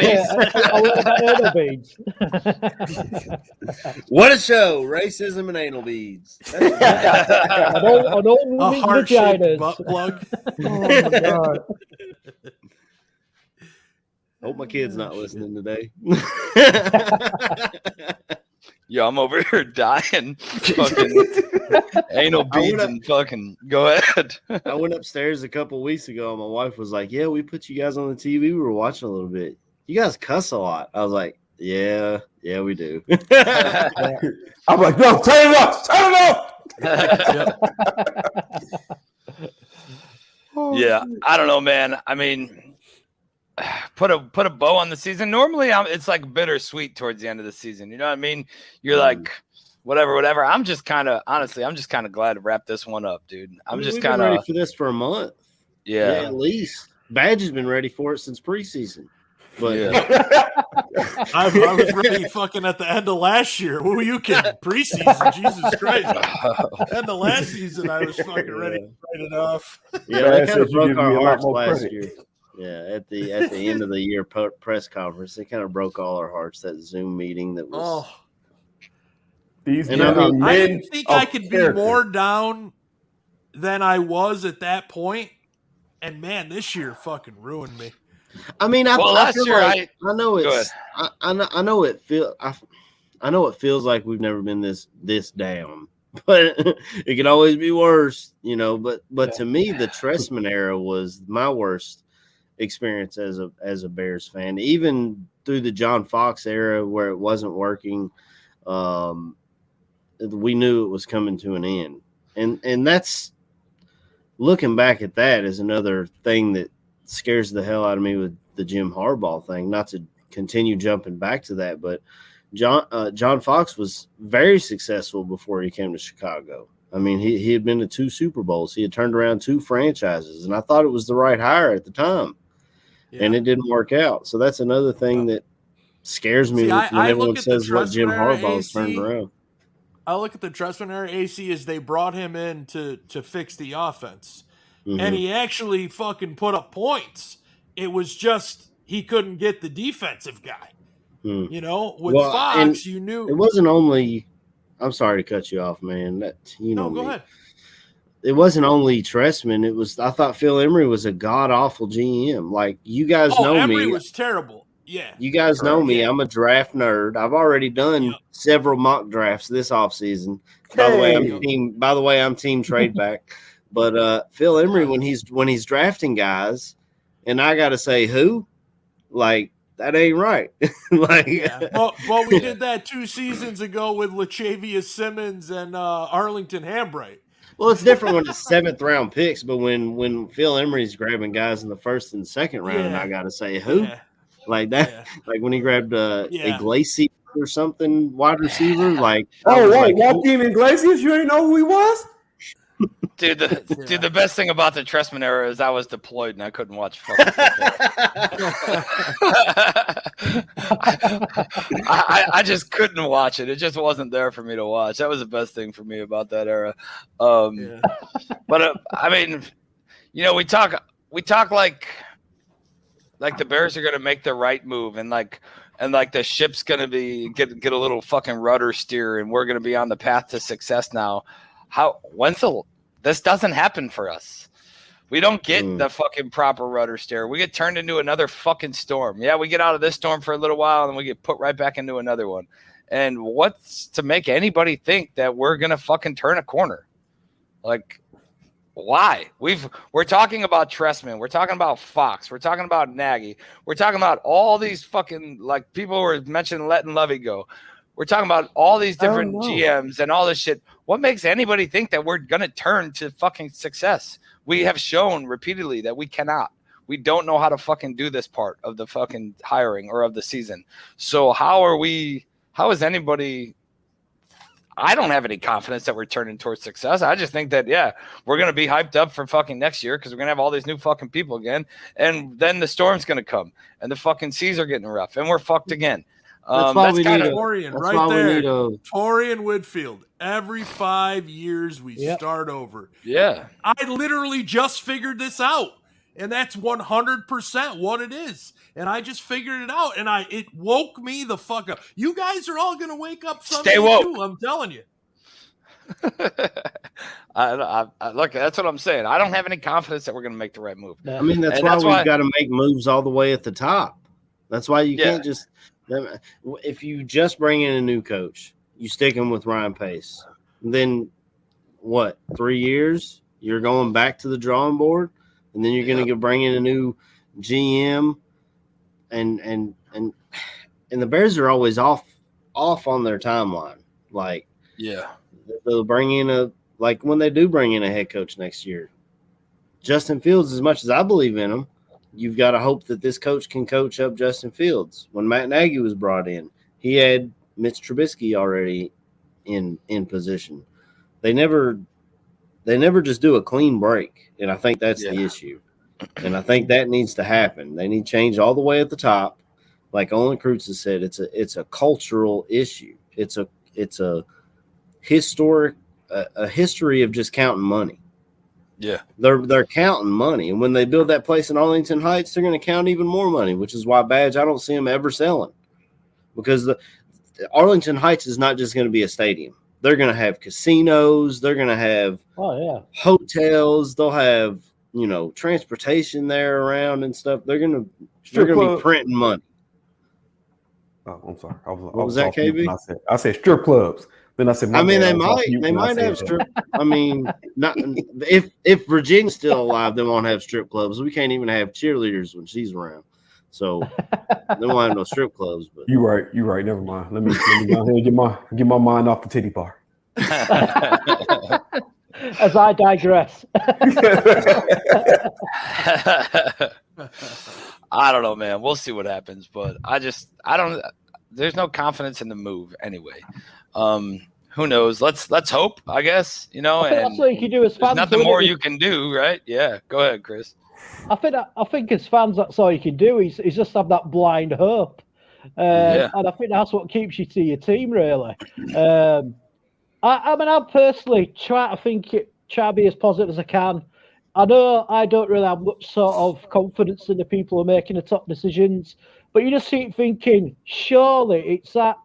beads. What a show! Racism and anal beads. A heart-shaped butt plug. Oh my god! Hope my kid's not listening today. Yo, I'm over here dying. Fucking anal beads and fucking. Go ahead. I went upstairs a couple weeks ago, and my wife was like, "Yeah, we put you guys on the TV. We were watching a little bit. You guys cuss a lot." I was like, "Yeah, we do." I'm like, "No, turn it off. Turn it off." Yeah, I don't know, man. I mean, put a bow on the season. Normally, it's like bittersweet towards the end of the season. You know what I mean? You're like, whatever. I'm just kind of glad to wrap this one up, dude. We've been ready for this for a month. Yeah, at least Badge has been ready for it since preseason. But I was ready fucking at the end of last year. Who were you kidding? Preseason, Jesus Christ. End of last season, I was fucking ready to write it off. Yeah, they kind of broke our hearts last year. Yeah, at the end of the year press conference, they kind of broke all our hearts. That Zoom meeting that was. Oh. I didn't think I could be more down than I was at that point. And man, this year fucking ruined me. I mean, I know it feels like we've never been this down, but it could always be worse, you know. But to me, the Trestman era was my worst experience as a Bears fan. Even through the John Fox era, where it wasn't working, we knew it was coming to an end, and that's looking back at that is another thing that scares the hell out of me with the Jim Harbaugh thing. Not to continue jumping back to that, but John Fox was very successful before he came to Chicago. I mean, he had been to 2 Super Bowls. He had turned around 2 franchises, and I thought it was the right hire at the time, and it didn't work out. So that's another thing that scares me when everyone says what Jim Harbaugh's turned around. I look at the Trestman era AC as they brought him in to fix the offense. And he actually fucking put up points. It was just he couldn't get the defensive guy. You know, with Fox, you knew it wasn't only. I'm sorry to cut you off, man. Go ahead. It wasn't only Trestman. It was. I thought Phil Emery was a god awful GM. Like you guys know me. Emery was terrible. Yeah, you guys know me. I'm a draft nerd. I've already done several mock drafts this offseason. By the way, I'm team trade back. But Phil Emery, when he's drafting guys, and I got to say who, like that ain't right. Well, we did that 2 seasons ago with Lachavious Simmons and Arlington Hambright. Well, it's different when it's 7th round picks, but when Phil Emery's grabbing guys in the 1st and 2nd round, and I got to say who, like that, like when he grabbed Iglesias or something, wide receiver, like Joaquin Iglesias, you ain't know who he was. Dude, the best thing about the Trestman era is I was deployed and I couldn't watch fucking football. I just couldn't watch it. It just wasn't there for me to watch. That was the best thing for me about that era. But I mean, you know, we talk like the Bears are going to make the right move and the ship's going to be get a little fucking rudder steer and we're going to be on the path to success now. This doesn't happen for us. We don't get the fucking proper rudder steer. We get turned into another fucking storm. Yeah, we get out of this storm for a little while and then we get put right back into another one. And what's to make anybody think that we're gonna fucking turn a corner? Like, why? We're talking about Trestman. We're talking about Fox. We're talking about Nagy. We're talking about all these fucking like people were mentioning letting Lovey go. We're talking about all these different GMs and all this shit. What makes anybody think that we're going to turn to fucking success? We have shown repeatedly that we cannot. We don't know how to fucking do this part of the fucking hiring or of the season. So how is anybody – I don't have any confidence that we're turning towards success. I just think that, we're going to be hyped up for fucking next year because we're going to have all these new fucking people again. And then the storm's going to come and the fucking seas are getting rough and we're fucked again. That's kind of Torian right there. Torian Whitfield. Every 5 years we start over. Yeah. I literally just figured this out. And that's 100% what it is. And I just figured it out. And it woke me the fuck up. You guys are all going to wake up someday Stay woke. too, I'm telling you. Look, that's what I'm saying. I don't have any confidence that we're going to make the right move. I mean, that's why we've got to make moves all the way at the top. That's why you can't just – if you just bring in a new coach, you stick him with Ryan Pace. Then what? 3 years? You're going back to the drawing board, and then you're going to bring in a new GM, and the Bears are always off on their timeline. Like, they'll bring in when they do bring in a head coach next year. Justin Fields, as much as I believe in him, you've got to hope that this coach can coach up Justin Fields. When Matt Nagy was brought in, he had Mitch Trubisky already in position. They never just do a clean break, and I think that's the issue. And I think that needs to happen. They need change all the way at the top. Like Olin Kreutz has said, it's a cultural issue. It's a history of just counting money. Yeah, they're counting money, and when they build that place in Arlington Heights, they're going to count even more money, which is why Badge, I don't see them ever selling, because the Arlington Heights is not just going to be a stadium. They're going to have casinos. They're going to have hotels. They'll have transportation there around and stuff. They're going to be printing money. Oh, I'm sorry. What was that, KB? I said strip clubs. Then I said, they might have strip. Not if Virginia's still alive, they won't have strip clubs. We can't even have cheerleaders when she's around, so they won't have no strip clubs. But you're right. Never mind. Let me go ahead and get my mind off the titty bar. As I digress. I don't know, man. We'll see what happens, but I don't. There's no confidence in the move anyway. Who knows? Let's hope, I guess, I think that's what you can do as fans. There's nothing more you can do, right? Yeah, go ahead, Chris. I think as fans, that's all you can do is just have that blind hope, and I think that's what keeps you to your team, really. I personally try to be as positive as I can. I know I don't really have much sort of confidence in the people who are making the top decisions, but you just keep thinking, surely it's that.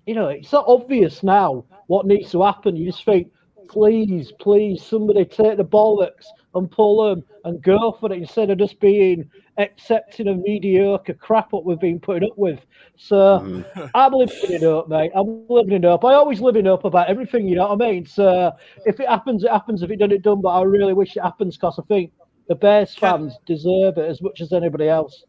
It's not obvious now what needs to happen. You just think, please, somebody take the bollocks and pull them and go for it instead of just being accepting of mediocre crap what we've been putting up with. So I'm living it up, mate. I'm living it up. I always live it up about everything, you know what I mean? So if it happens, it happens. If it doesn't, it doesn't. But I really wish it happens because I think the Bears fans deserve it as much as anybody else.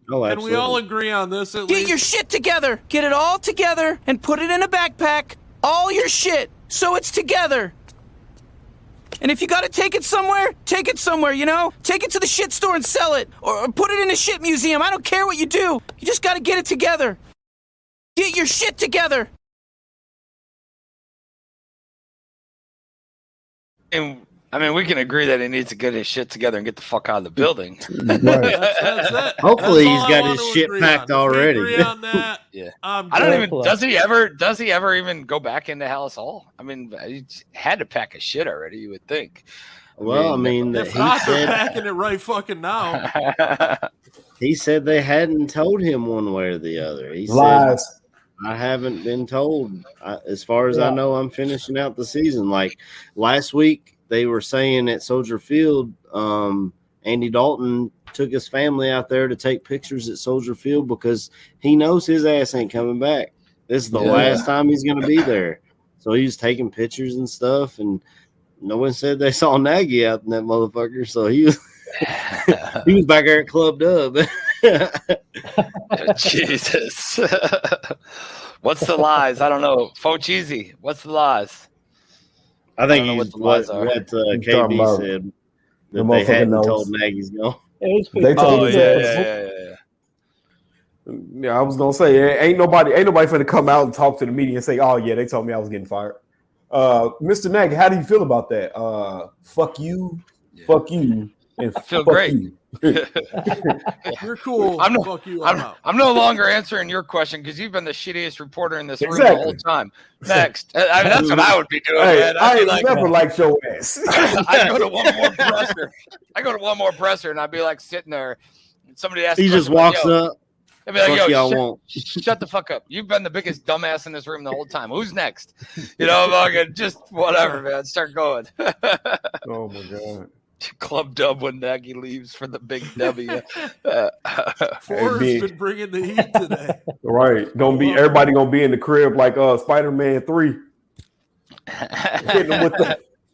Oh, can we all agree on this at least? Get your shit together. Get it all together and put it in a backpack. All your shit. So it's together. And if you got to take it somewhere, take it somewhere, Take it to the shit store and sell it. Or put it in a shit museum. I don't care what you do. You just got to get it together. Get your shit together. And we can agree that he needs to get his shit together and get the fuck out of the building. Right. That's it. Hopefully, he's got his shit packed already. Agree on that. Yeah. I don't even. Does he ever even go back into Hallis Hall? He had to pack his shit already. You would think. Well, if not, they're packing it right fucking now. He said they hadn't told him one way or the other. He Lies. said, I haven't been told. As far as I know, I'm finishing out the season. Like last week. They were saying at Soldier Field, Andy Dalton took his family out there to take pictures at Soldier Field because he knows his ass ain't coming back. This is the last time he's going to be there. So he's taking pictures and stuff, and no one said they saw Nagy out in that motherfucker. So he was back there at Club Dub. Jesus. What's the lies? I don't know. Faux cheesy. What's the lies? I think what KB said that they hadn't told Nagy's gone. They told Yeah, I was gonna say ain't nobody finna come out and talk to the media and say, oh yeah, they told me I was getting fired. Mr. Nagy, how do you feel about that? Fuck you, and I feel great. You. You're cool. I'm no longer answering your question because you've been the shittiest reporter in this room the whole time. Next, that's what I would be doing. Hey, man. I ain't never liked your ass. I go to one more presser, and I'd be like sitting there, and somebody asks. He just walks up. I'd be like, yo, shut the fuck up. You've been the biggest dumbass in this room the whole time. Who's next? Fucking just whatever, man. Start going. Oh my god. Club dub when Nagy leaves for the big W. Forrest's been bringing the heat today. Right. Everybody gonna be in the crib like Spider-Man 3.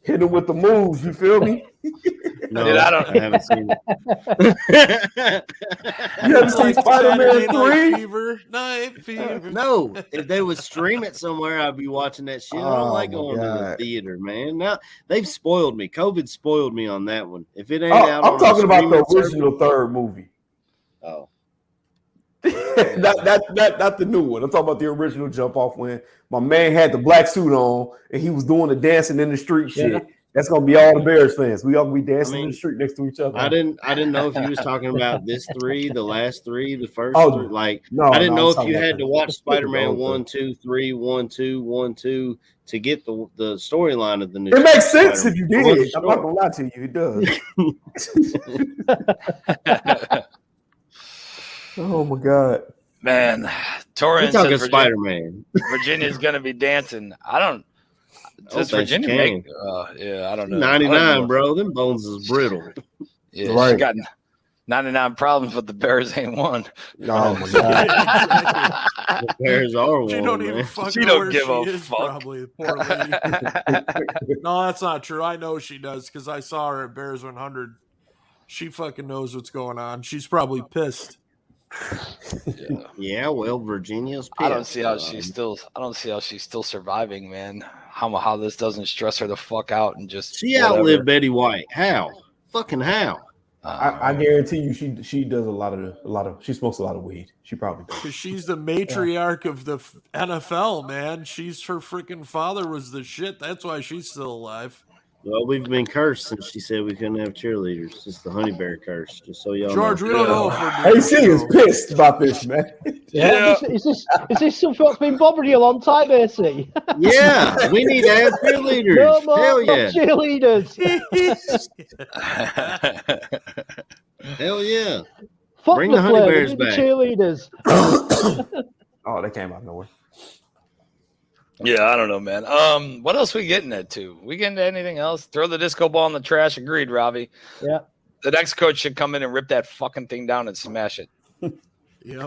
Hitting him with the moves, you feel me? No, Dude, I haven't seen it. You haven't seen Spider-Man 3? Night Fever. No, if they would stream it somewhere, I'd be watching that shit. I don't like going to the theater, man. Now they've spoiled me. COVID spoiled me on that one. If it ain't out, I'm talking about the streaming original third movie. Oh, not the new one. I'm talking about the original Jump Off when my man had the black suit on and he was doing the dancing in the street shit. That's gonna be all the Bears fans. We all gonna be dancing in the street next to each other. I didn't know if you was talking about this 3, the last 3, the first 3. Like, no, I didn't know if you about had to watch Spider-Man 1, 2, 3, 1, 2, 1, 2 to get the storyline of the new. It makes sense if you Spider-Man. did. I'm not gonna lie to you. It does. Oh my god, man! Torrance We're talking says Spider-Man. Virginia's gonna be dancing. I don't. Does Virginia make? Yeah, I don't know. 99, bro. Them bones is brittle. Yeah, right. She got 99 problems, but the Bears ain't one. Oh my god, the Bears are one. She don't even fucking she don't give she a is, fuck. Probably, poor lady. No, that's not true. I know she does because I saw her at Bears 100. She fucking knows what's going on. She's probably pissed. Yeah, well, Virginia's pissed. I don't see how she's still surviving, man. How this doesn't stress her the fuck out and just she outlived Betty White. How? Fucking how? I guarantee you, she does a lot of she smokes a lot of weed. She probably does. Because she's the matriarch of the NFL, man. Her freaking father was the shit. That's why she's still alive. Well, we've been cursed since she said we couldn't have cheerleaders. It's the honey bear curse, just so y'all George, know. we don't know if we're AC is pissed about this, man. Yeah. Is this something that's been bothering you a long time, AC? Yeah, we need to have cheerleaders. No more Hell yeah. cheerleaders. Hell yeah. Fuck Bring the the honey play. bears We need back. Cheerleaders. Oh, they came out of nowhere. Yeah, I don't know, man. What else we getting into? We getting to anything else? Throw the disco ball in the trash. Agreed, Robbie. Yeah. The next coach should come in and rip that fucking thing down and smash it. Yep.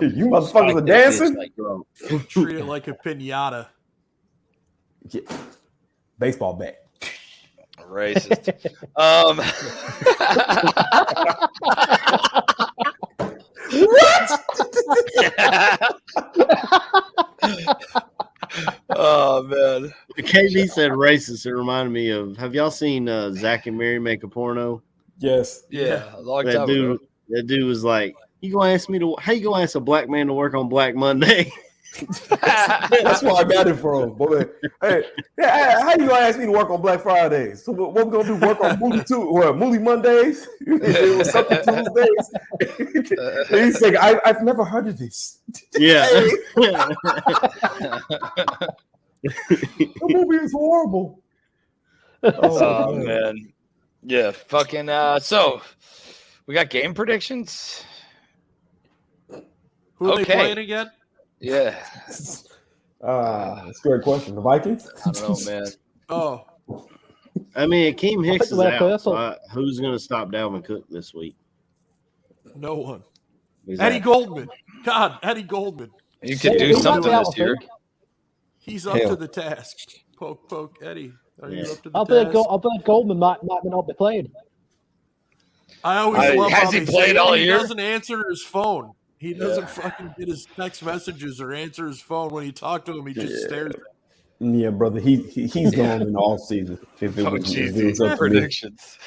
You motherfuckers are dancing. Treat it like a pinata. Yeah. Baseball bat. Racist. Oh man. KB said racist. It reminded me of, have y'all seen Zach and Mary make a porno? Yes. Yeah. A long That time ago. dude was like, how you gonna ask a black man to work on Black Monday? That's where I got it from. Boy, hey, how you gonna ask me to work on Black Fridays? So what we gonna do? Work on Moody Mondays? It was something Tuesdays. He's like, I've never heard of this. Yeah. The movie is horrible. Oh man. Yeah, fucking so we got game predictions. Who are they playing again? Yeah. That's a great question. The Vikings? I don't know, man. Oh. I mean, Akeem Hicks is out. So who's going to stop Dalvin Cook this week? No one. Exactly. Eddie Goldman. God, Eddie Goldman. You could do something this year. He's up to the task. Poke, Eddie. Are you up to the I bet Goldman might not be playing. I always love has he played all year? He doesn't answer his phone. He doesn't fucking get his text messages or answer his phone. When you talk to him, he just stares at him. Yeah, brother. He's gone in the off season. Predictions.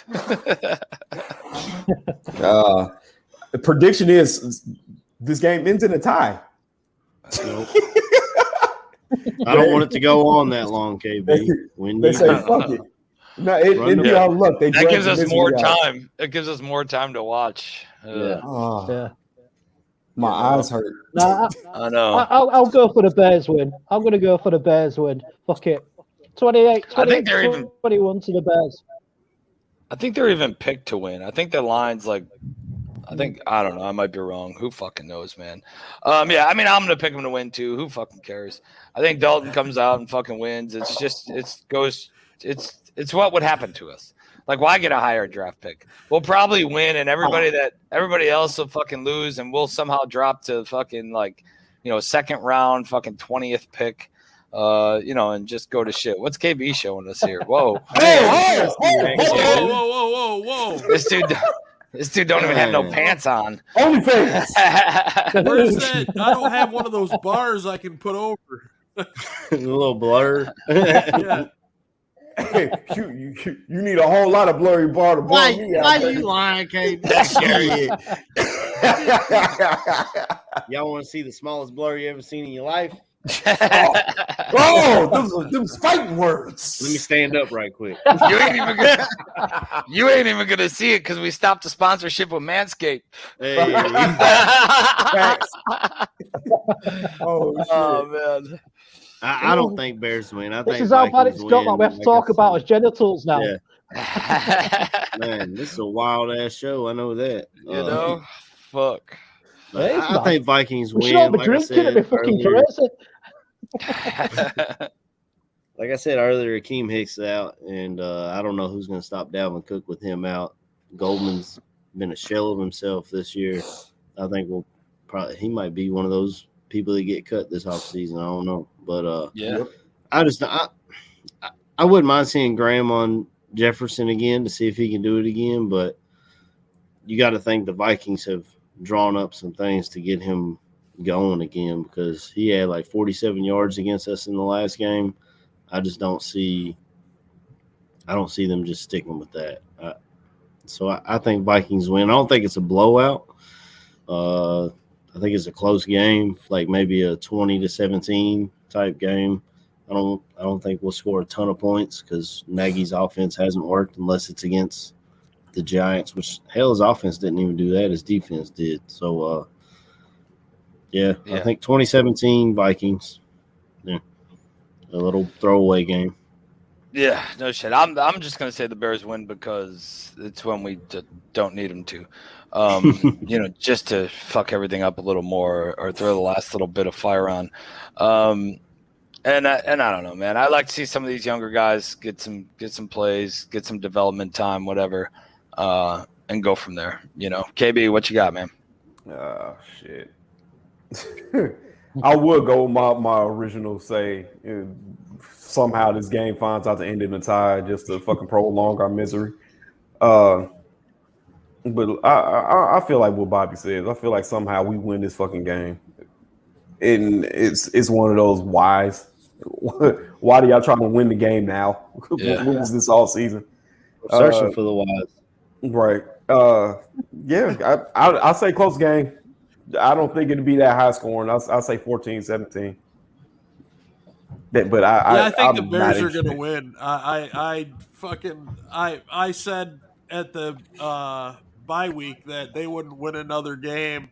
The prediction is this game ends in a tie. Nope. I don't want it to go on that long, KB. They say fuck it. No, it'd be our luck. That gives us more time. It gives us more time to watch. Yeah. My eyes hurt. Nah, I know. I'll go for the Bears win. I'm going to go for the Bears win. Fuck it. 28, 21 to the Bears. I think they're even picked to win. I think the line's like, I don't know. I might be wrong. Who fucking knows, man? Yeah, I mean, I'm going to pick them to win too. Who fucking cares? I think Dalton comes out and fucking wins. It's what would happen to us. Like, why get a higher draft pick? We'll probably win, and everybody else will fucking lose, and we'll somehow drop to fucking second round, fucking 20th pick, and just go to shit. What's KB showing us here? Whoa! Whoa! This dude don't even have no pants on. OnlyFans. Where's that? I don't have one of those bars I can put over. A little blur. Yeah. Hey, you need a whole lot of blurry bar to blur me out. Why you lying, Kate? That's scary. Y'all want to see the smallest blur you ever seen in your life? Those fighting words. Let me stand up right quick. You ain't even gonna see it because we stopped the sponsorship with Manscaped. Hey. Oh man. I don't think Bears win. I think this is how bad Vikings it's got. win. Like we have to talk about his genitals now. Yeah. Man, this is a wild ass show. I know that. Fuck. I think Vikings win. We should all be drinking and be fucking crazy. Like I said earlier, Akeem Hicks out, and I don't know who's going to stop Dalvin Cook with him out. Goldman's been a shell of himself this year. I think he might be one of those people that get cut this offseason. I don't know. But I wouldn't mind seeing Graham on Jefferson again to see if he can do it again. But you got to think the Vikings have drawn up some things to get him going again because he had like 47 yards against us in the last game. I don't see them just sticking with that. So I think Vikings win. I don't think it's a blowout. I think it's a close game, like maybe a 20-17 type game. I don't think we'll score a ton of points because Nagy's offense hasn't worked unless it's against the Giants, which hell, his offense didn't even do that. His defense did. So, I think 2017 Vikings. Yeah, a little throwaway game. Yeah, no shit. I'm just gonna say the Bears win because it's when we don't need them to, just to fuck everything up a little more or throw the last little bit of fire on. And I don't know, man. I like to see some of these younger guys get some plays, get some development time, whatever, and go from there. KB, what you got, man? Shit. I would go with my original say. Somehow this game finds out to end in a tie just to fucking prolong our misery. But I feel like what Bobby says. I feel like somehow we win this fucking game. And it's one of those whys. Why do y'all trying to win the game now? Yeah. When was this all season? Searching for the whys. Right. I'll say close game. I don't think it'd be that high scoring. I'll say 14-17. But I think the Bears are going to win. I said at the bye week that they wouldn't win another game.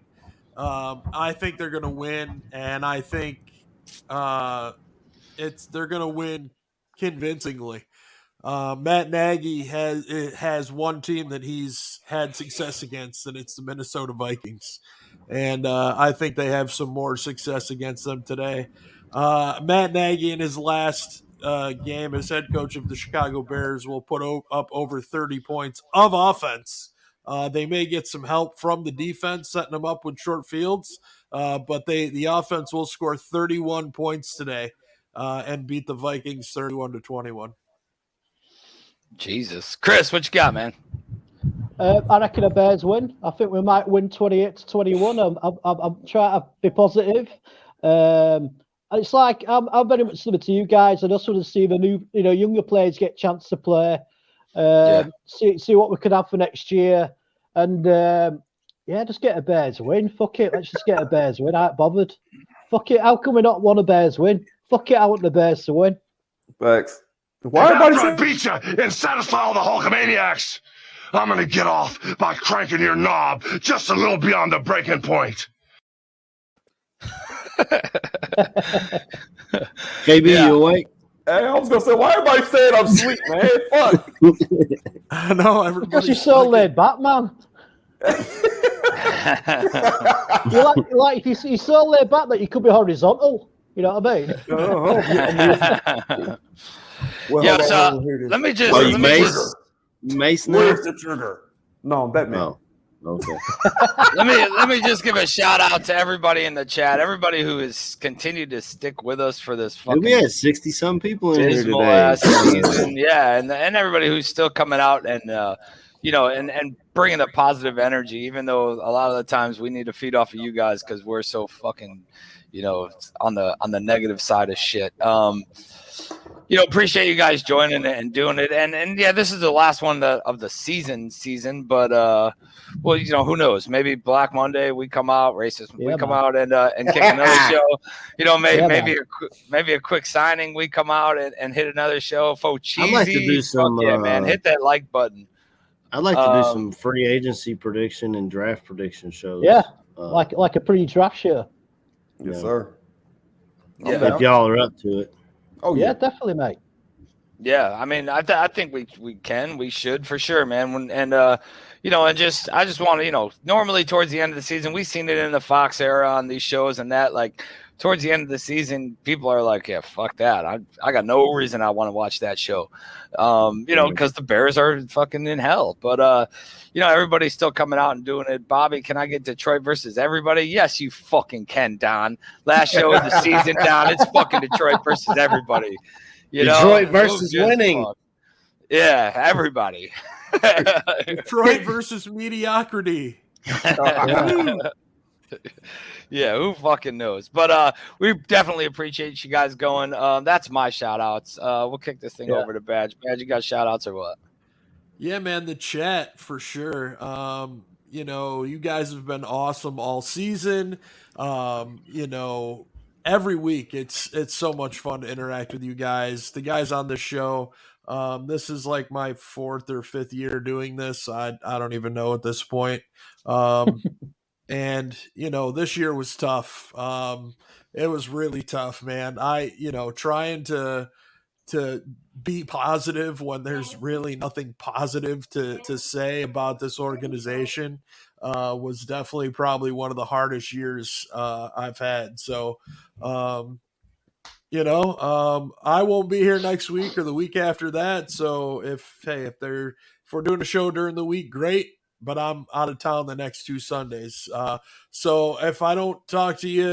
I think they're going to win, and I think they're going to win convincingly. Matt Nagy has one team that he's had success against, and it's the Minnesota Vikings. And I think they have some more success against them today. Matt Nagy in his last game as head coach of the Chicago Bears will put up over 30 points of offense. They may get some help from the defense, setting them up with short fields, but the offense will score 31 points today and beat the Vikings 31-21. Jesus. Chris, what you got, man? I reckon the Bears win. I think we might win 28-21. I'm trying to be positive. It's like I'm very much similar to you guys. I just want to see the new, younger players get a chance to play. See what we could have for next year, and just get a Bears win. Fuck it, let's just get a Bears win. I ain't bothered. Fuck it. How come we not want a Bears win? Fuck it, I want the Bears to win. Thanks. Why everybody I beat you and satisfy all the Hulkamaniacs? I'm gonna get off by cranking your knob just a little beyond the breaking point. KB, you awake? Hey, I was gonna say, why everybody saying I'm sweet, man? Fuck. I know everybody. Because you're so laid back, man. You're so laid back that you could be horizontal. You know what I mean? Let me just Mace now? Where's the trigger? No, Batman. Oh, okay. let me just give a shout out to everybody in the chat, everybody who has continued to stick with us for this fucking. We had 60-some people in here dismal today. ass season. Yeah, and everybody who's still coming out and and bringing the positive energy, even though a lot of the times we need to feed off of you guys because we're so fucking, on the negative side of shit. Appreciate you guys joining it and doing it. And yeah, this is the last one of the season, but well, who knows? Maybe Black Monday we come out, racism we come out and kick another show. Maybe a quick signing we come out and hit another show. Cheesy, I'd like to do some man. Hit that like button. I'd like to do some free agency prediction and draft prediction shows. Yeah, like a pre-draft show. Yes, sir. Yeah, if y'all are up to it. Oh yeah, definitely, mate. Yeah, I mean, I think we should for sure, man. I just want to, normally towards the end of the season, we've seen it in the Fox era on these shows and that, like towards the end of the season, people are like, yeah, fuck that. I got no reason I want to watch that show, because the Bears are fucking in hell. But, everybody's still coming out and doing it. Bobby, can I get Detroit versus everybody? Yes, you fucking can, Don. Last show of the season, Don. It's fucking Detroit versus everybody. Detroit versus winning. Fuck. Yeah, everybody. Detroit versus mediocrity. Yeah, who fucking knows? But we definitely appreciate you guys going. That's my shout outs. We'll kick this thing over to Badge. Badge, you got shout outs or what? Yeah, man, the chat for sure. You guys have been awesome all season. Every week it's so much fun to interact with you guys. The guys on the show. This is like my 4th or 5th year doing this. I don't even know at this point. And this year was tough. It was really tough, man. Trying to be positive when there's really nothing positive to say about this organization was definitely probably one of the hardest years I've had. So, I won't be here next week or the week after that. So if we're doing a show during the week, great. But I'm out of town the next 2 Sundays. So if I don't talk to you,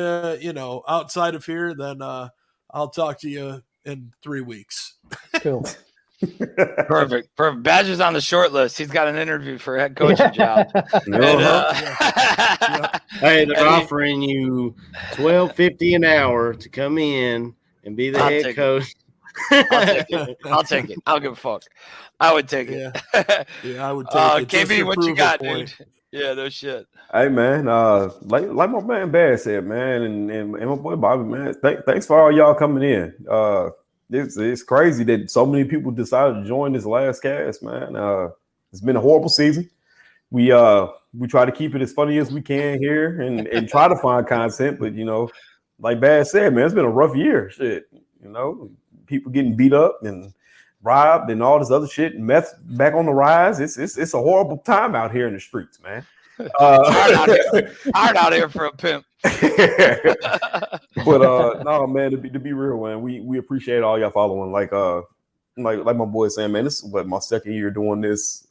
outside of here, then I'll talk to you in 3 weeks. Cool. Perfect. Badger's on the short list. He's got an interview for a head coaching job. Hey, they're offering you $12.50 an hour to come in and be the head coach. I'll take it. I don't give a fuck. I would take it. Yeah, I would take it. KB, what you got, dude? Yeah, no shit. Hey, man. Like my man Bad said, man, and my boy Bobby, man. Thanks for all y'all coming in. It's crazy that so many people decided to join this last cast, man. It's been a horrible season. We try to keep it as funny as we can here and try to find content, but like Bad said, man, it's been a rough year. Shit, people getting beat up and robbed and all this other shit. Meth back on the rise. It's a horrible time out here in the streets, man. Hard out here for a pimp. But no, man, to be real, man, we appreciate all y'all following. Like my boy saying, man, this is what my 2nd year doing this.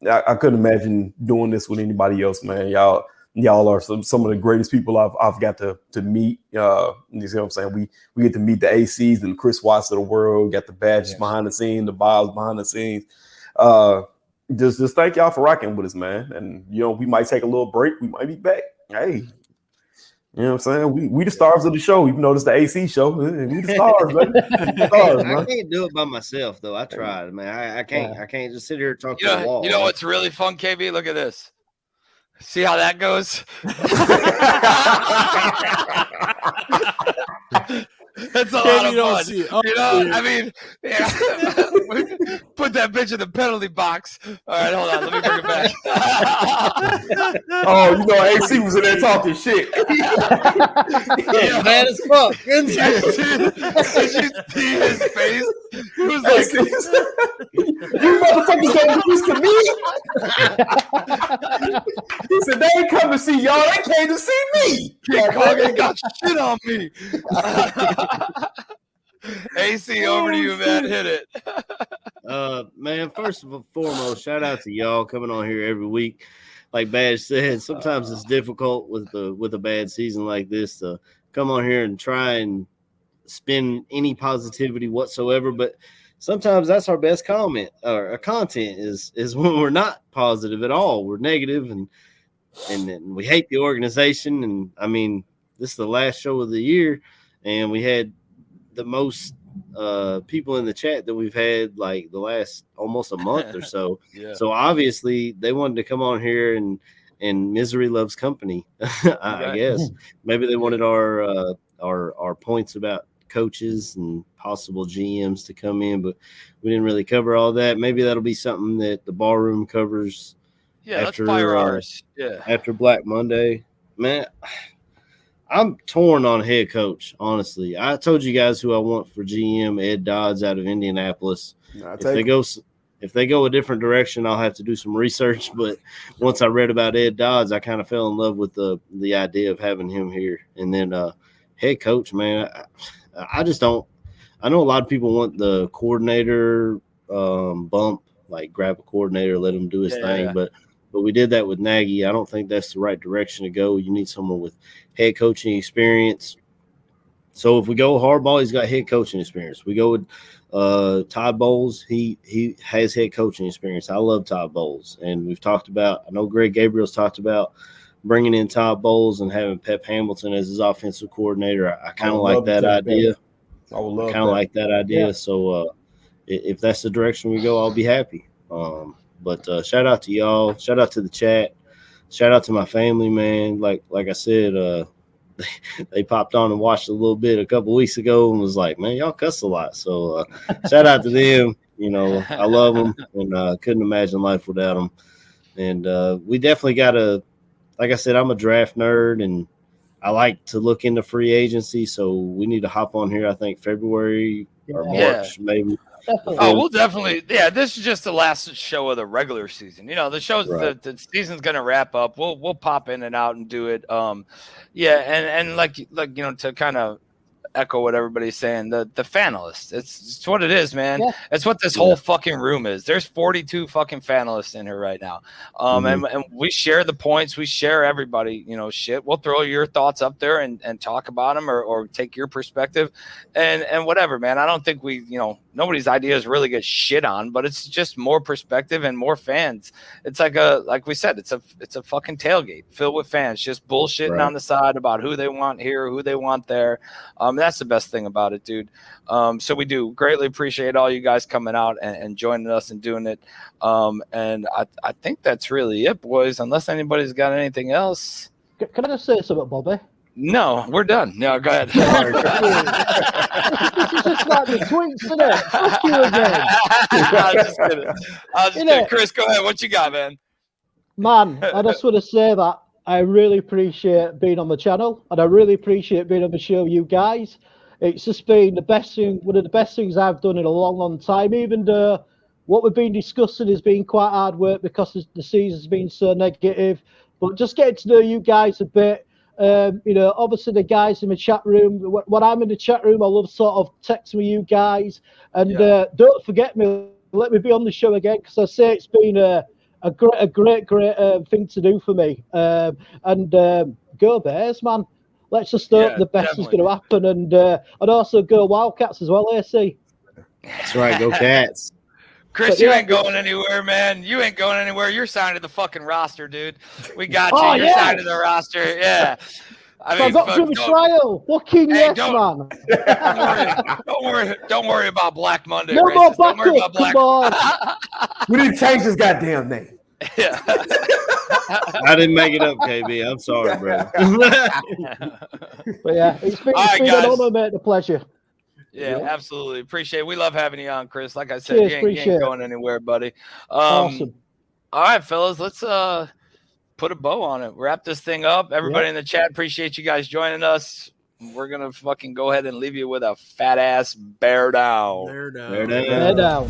I couldn't imagine doing this with anybody else, man. Y'all are some of the greatest people I've got to meet. You see what I'm saying? We get to meet the ACs and the Chris Watts of the world. Got the Badges behind the scenes, the Bobs behind the scenes. Just thank y'all for rocking with us, man. And we might take a little break. We might be back. Hey, you know what I'm saying? We the stars of the show, even though it's the AC show. We the stars, man. I can't do it by myself, though. I tried, man. I can't just sit here and talk to the wall. You know what's really fun, KB? Look at this. See how that goes? That's a lot of fun. I mean, put that bitch in the penalty box. All right, hold on. Let me bring it back. AC was in there talking shit. Yeah, mad as fuck. Did you see his face? He was like, "You motherfuckers don't do this to me." He said, "They ain't come to see y'all. They came to see me." King Kong ain't got shit on me. AC, over to you, man. Hit it. Man, first and foremost, shout out to y'all coming on here every week. Like Badge said, sometimes it's difficult with a bad season like this to come on here and try and spin any positivity whatsoever. But sometimes that's our best comment or content is when we're not positive at all. We're negative and we hate the organization. And I mean, this is the last show of the year, and we had the most people in the chat that we've had like the last almost a month or so. Yeah. So obviously they wanted to come on here and misery loves company. I guess maybe they wanted our points about coaches and possible GMs to come in, but we didn't really cover all that. Maybe that'll be something that the ballroom covers. Yeah, let's fire ours. Yeah, after Black Monday, man. I'm torn on head coach, honestly. I told you guys who I want for GM, Ed Dodds out of Indianapolis. If they go a different direction, I'll have to do some research. But once I read about Ed Dodds, I kind of fell in love with the idea of having him here. And then head coach, man, I just don't. I know a lot of people want the coordinator bump, like grab a coordinator, let him do his thing, but we did that with Nagy. I don't think that's the right direction to go. You need someone with head coaching experience. So if we go Harbaugh, he's got head coaching experience. We go with Todd Bowles. He has head coaching experience. I love Todd Bowles. And we've talked about, I know Greg Gabriel's talked about bringing in Todd Bowles and having Pep Hamilton as his offensive coordinator. I kind of like that idea. I would love kind of like that idea. Yeah. So if that's the direction we go, I'll be happy. But shout out to y'all. Shout out to the chat. Shout out to my family, man. Like I said, they popped on and watched a little bit a couple weeks ago and was like, man, y'all cuss a lot. So shout out to them. You know, I love them and couldn't imagine life without them. And we definitely got to, like I said, I'm a draft nerd and I like to look into free agency. So we need to hop on here, I think, February or March, maybe. Oh, we'll definitely. Yeah, this is just the last show of the regular season. You know, the show's the season's gonna wrap up. We'll pop in and out and do it. Yeah, and like you know, to kind of echo what everybody's saying, the fanalists. It's what it is, man. Yeah. It's what this whole fucking room is. There's 42 fucking fanalists in here right now. And we share the points. We share everybody, you know, shit. We'll throw your thoughts up there and talk about them or take your perspective and whatever, man. I don't think nobody's ideas really get shit on, but it's just more perspective and more fans. It's like we said, it's a fucking tailgate filled with fans just bullshitting on the side about who they want here, who they want there. That's the best thing about it, dude. So we do greatly appreciate all you guys coming out and joining us and doing it. And I think that's really it, boys, unless anybody's got anything else. Can I just say something, Bobby? No, we're done. No, go ahead. This is just like the tweets, isn't it? Fuck you again. I was just kidding. Chris, go ahead. What you got, man? Man, I just want to say that I really appreciate being on the channel, and I really appreciate being on the show with you guys. It's just been the best thing, one of the best things I've done in a long, long time. Even though what we've been discussing has been quite hard work because the season's been so negative. But just getting to know you guys a bit. Obviously the guys in the chat room, when I'm in the chat room, I love sort of texting with you guys. And don't forget me, let me be on the show again, because I say it's been a great thing to do for me. Go Bears, man. Let's just hope the best is going to happen. And also go Wildcats as well, AC. That's right, go Cats. Chris, you ain't going anywhere, man. You ain't going anywhere. You're signed to the fucking roster, dude. We got you. You're signed to the roster. Yeah. I got through the trial. Fucking yes, man. Don't worry about Black Monday. No more backup. Come on. We need to change this goddamn name. Yeah. I didn't make it up, KB. I'm sorry, bro. But yeah, it's been an honor, mate. A pleasure. Yeah, absolutely. Appreciate it. We love having you on, Chris. Like I said, you ain't going anywhere, buddy. Awesome. All right, fellas, let's put a bow on it. Wrap this thing up. Everybody in the chat, appreciate you guys joining us. We're going to fucking go ahead and leave you with a fat ass bear down. Bear down. Bear down.